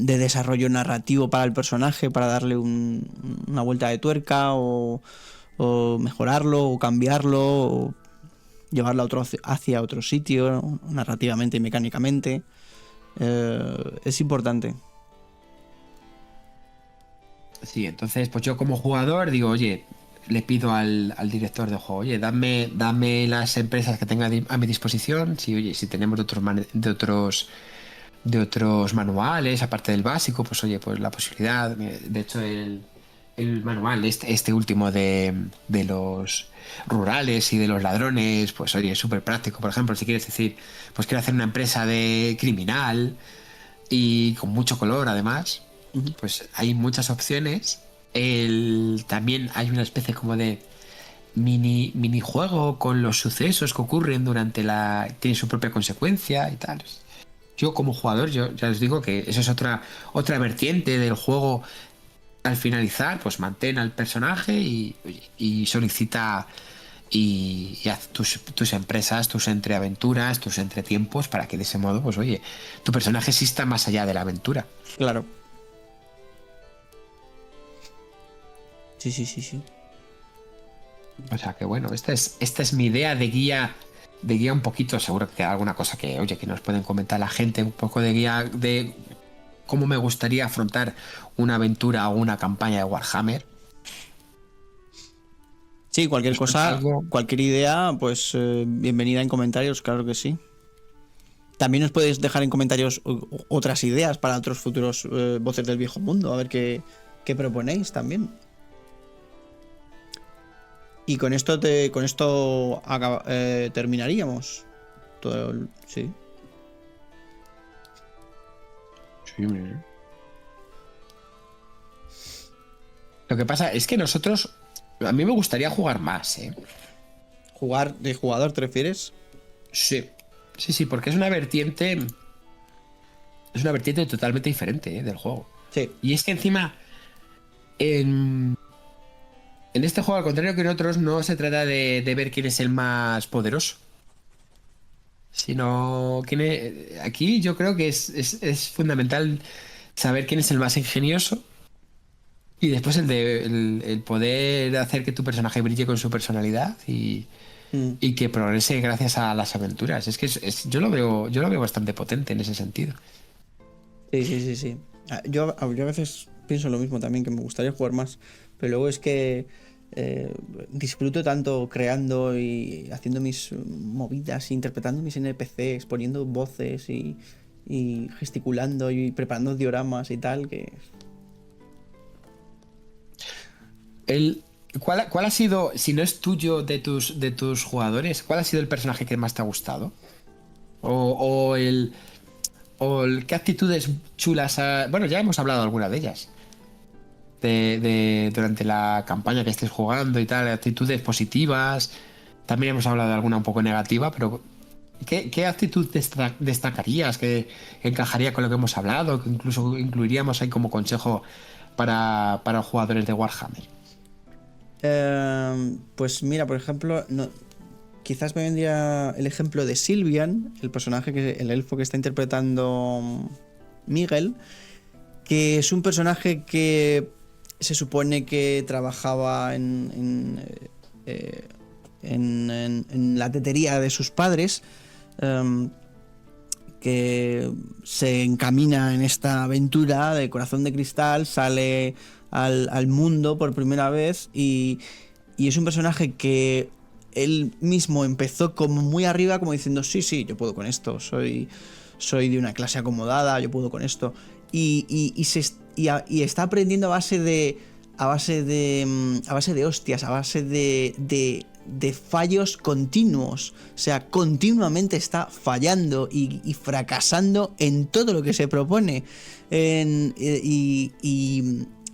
desarrollo narrativo para el personaje, para darle una vuelta de tuerca o mejorarlo o cambiarlo o llevarlo hacia otro sitio, ¿no? Narrativamente y mecánicamente. Es importante. Sí, entonces, pues yo como jugador digo, oye, le pido al director de juego, oye, dame las empresas que tenga a mi disposición. Si, oye, si tenemos de otros manuales, aparte del básico, pues oye, pues la posibilidad. De hecho, el manual, este último de los rurales y de los ladrones, pues oye, es súper práctico. Por ejemplo, si quieres decir, pues quiero hacer una empresa de criminal y con mucho color además, Ujú. pues hay muchas opciones. También hay una especie como de minijuego con los sucesos que ocurren tiene su propia consecuencia y tal. Yo como jugador, yo ya os digo que eso es otra vertiente del juego. Al finalizar, pues mantén al personaje y solicita y haz tus empresas, tus entreaventuras, tus entretiempos para que de ese modo, pues oye, tu personaje exista más allá de la aventura. Claro. Sí. O sea que bueno, esta es mi idea de guía un poquito. Seguro que hay alguna cosa que, oye, que nos pueden comentar la gente, un poco de guía de cómo me gustaría afrontar una aventura o una campaña de Warhammer. Sí, cualquier Pues cosa, algo. cualquier idea, pues bienvenida en comentarios, claro que sí. También os podéis dejar en comentarios otras ideas para otros futuros voces del viejo mundo, a ver qué proponéis también. Y con esto terminaríamos. Sí. Sí, lo que pasa es que nosotros, a mí me gustaría jugar más, ¿eh? ¿Jugar de jugador te refieres? Sí, sí, porque es una vertiente totalmente diferente, ¿eh? Del juego. Sí. Y es que encima, en este juego, al contrario que en otros, no se trata de ver quién es el más poderoso, sino aquí yo creo que es fundamental saber quién es el más ingenioso y después el poder hacer que tu personaje brille con su personalidad Mm. y que progrese gracias a las aventuras. Es que yo lo veo bastante potente en ese sentido. Sí, sí, sí, sí. Yo a veces pienso lo mismo también, que me gustaría jugar más, pero luego es que disfruto tanto creando y haciendo mis movidas, interpretando mis NPCs, poniendo voces y gesticulando y preparando dioramas y tal, que... El, ¿cuál ha sido, si no es tuyo, de tus jugadores, cuál ha sido el personaje que más te ha gustado? O qué actitudes chulas bueno, ya hemos hablado de alguna de ellas. Durante la campaña que estés jugando y tal, actitudes positivas. También hemos hablado de alguna un poco negativa, pero ¿qué actitud destacarías que encajaría con lo que hemos hablado? Que incluso incluiríamos ahí como consejo para los jugadores de Warhammer. Pues mira, por ejemplo, quizás me vendría el ejemplo de Sylvian, el elfo que está interpretando Miguel, que es un personaje que se supone que trabajaba en la tetería de sus padres, que se encamina en esta aventura de Corazón de Cristal, sale al mundo por primera vez y es un personaje que él mismo empezó como muy arriba, como diciendo, sí, yo puedo con esto, soy de una clase acomodada, yo puedo con esto. Y está aprendiendo a base de hostias, a base de fallos continuos. O sea, continuamente está fallando y fracasando en todo lo que se propone.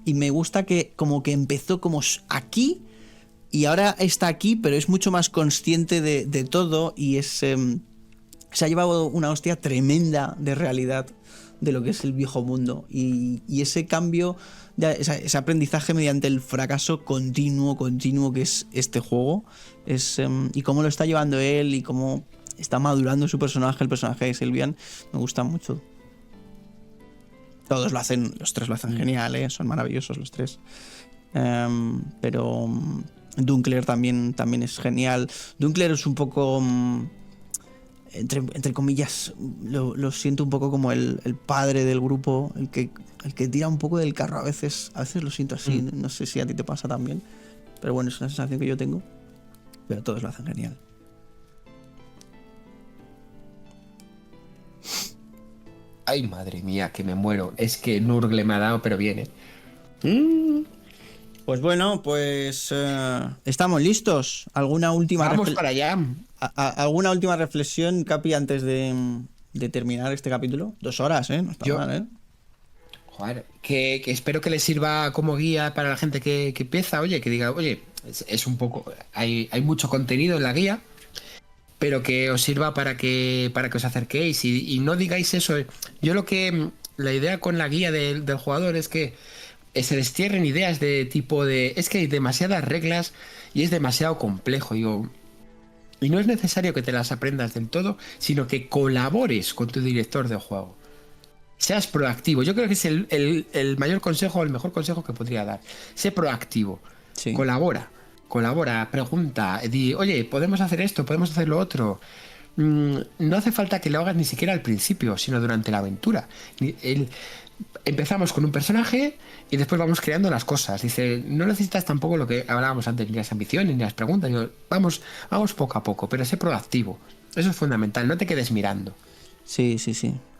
Y me gusta que como que empezó como aquí y ahora está aquí, pero es mucho más consciente de todo y se ha llevado una hostia tremenda de realidad de lo que es el viejo mundo. Y ese cambio, ese aprendizaje mediante el fracaso continuo que es este juego, y cómo lo está llevando él y cómo está madurando su personaje, el personaje de Sylvian, me gusta mucho. Todos los tres lo hacen genial, son maravillosos los tres. Pero Dunkler también es genial. Dunkler es un poco, entre comillas, lo siento un poco como el padre del grupo, el que tira un poco del carro. A veces lo siento así. No sé si a ti te pasa también, pero bueno, es una sensación que yo tengo. Pero todos lo hacen genial. Ay, madre mía, que me muero. Es que Nurgle me ha dado, pero viene. ¿Eh? Pues bueno, estamos listos. ¿Alguna última Vamos para allá. ¿Alguna última reflexión, Capi, antes de terminar este capítulo? 2 horas, no está mal, Joder, que espero que les sirva como guía para la gente que empieza. Oye, que diga, oye, es un poco. Hay mucho contenido en la guía, pero que os sirva para que os acerquéis y no digáis eso. Yo la idea con la guía del jugador es que se les cierren ideas de tipo es que hay demasiadas reglas y es demasiado complejo. Y no es necesario que te las aprendas del todo, sino que colabores con tu director de juego. Seas proactivo. Yo creo que es el mayor consejo, el mejor consejo que podría dar. Sé proactivo. Sí. Colabora, pregunta, oye, podemos hacer esto, podemos hacer lo otro. No hace falta que lo hagas ni siquiera al principio, sino durante la aventura. Empezamos con un personaje y después vamos creando las cosas. Dice, no necesitas tampoco lo que hablábamos antes, ni las ambiciones, ni las preguntas. Vamos poco a poco, pero sé proactivo. Eso es fundamental, no te quedes mirando. Sí.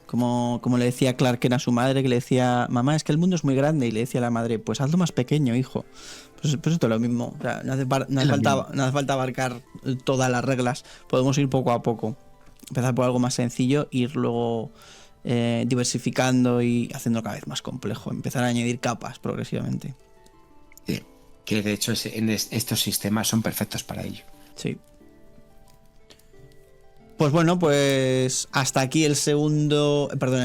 Como le decía Clark a su madre, que le decía, mamá, es que el mundo es muy grande, y le decía a la madre, pues hazlo más pequeño, hijo. Pues esto es lo mismo. O sea, no hace falta abarcar todas las reglas. Podemos ir poco a poco. Empezar por algo más sencillo, ir luego diversificando y haciendo cada vez más complejo, empezar a añadir capas progresivamente. Que de hecho estos sistemas son perfectos para ello. Sí. Pues bueno, pues hasta aquí el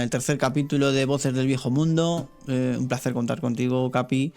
tercer capítulo de Voces del Viejo Mundo. Un placer contar contigo, Capi.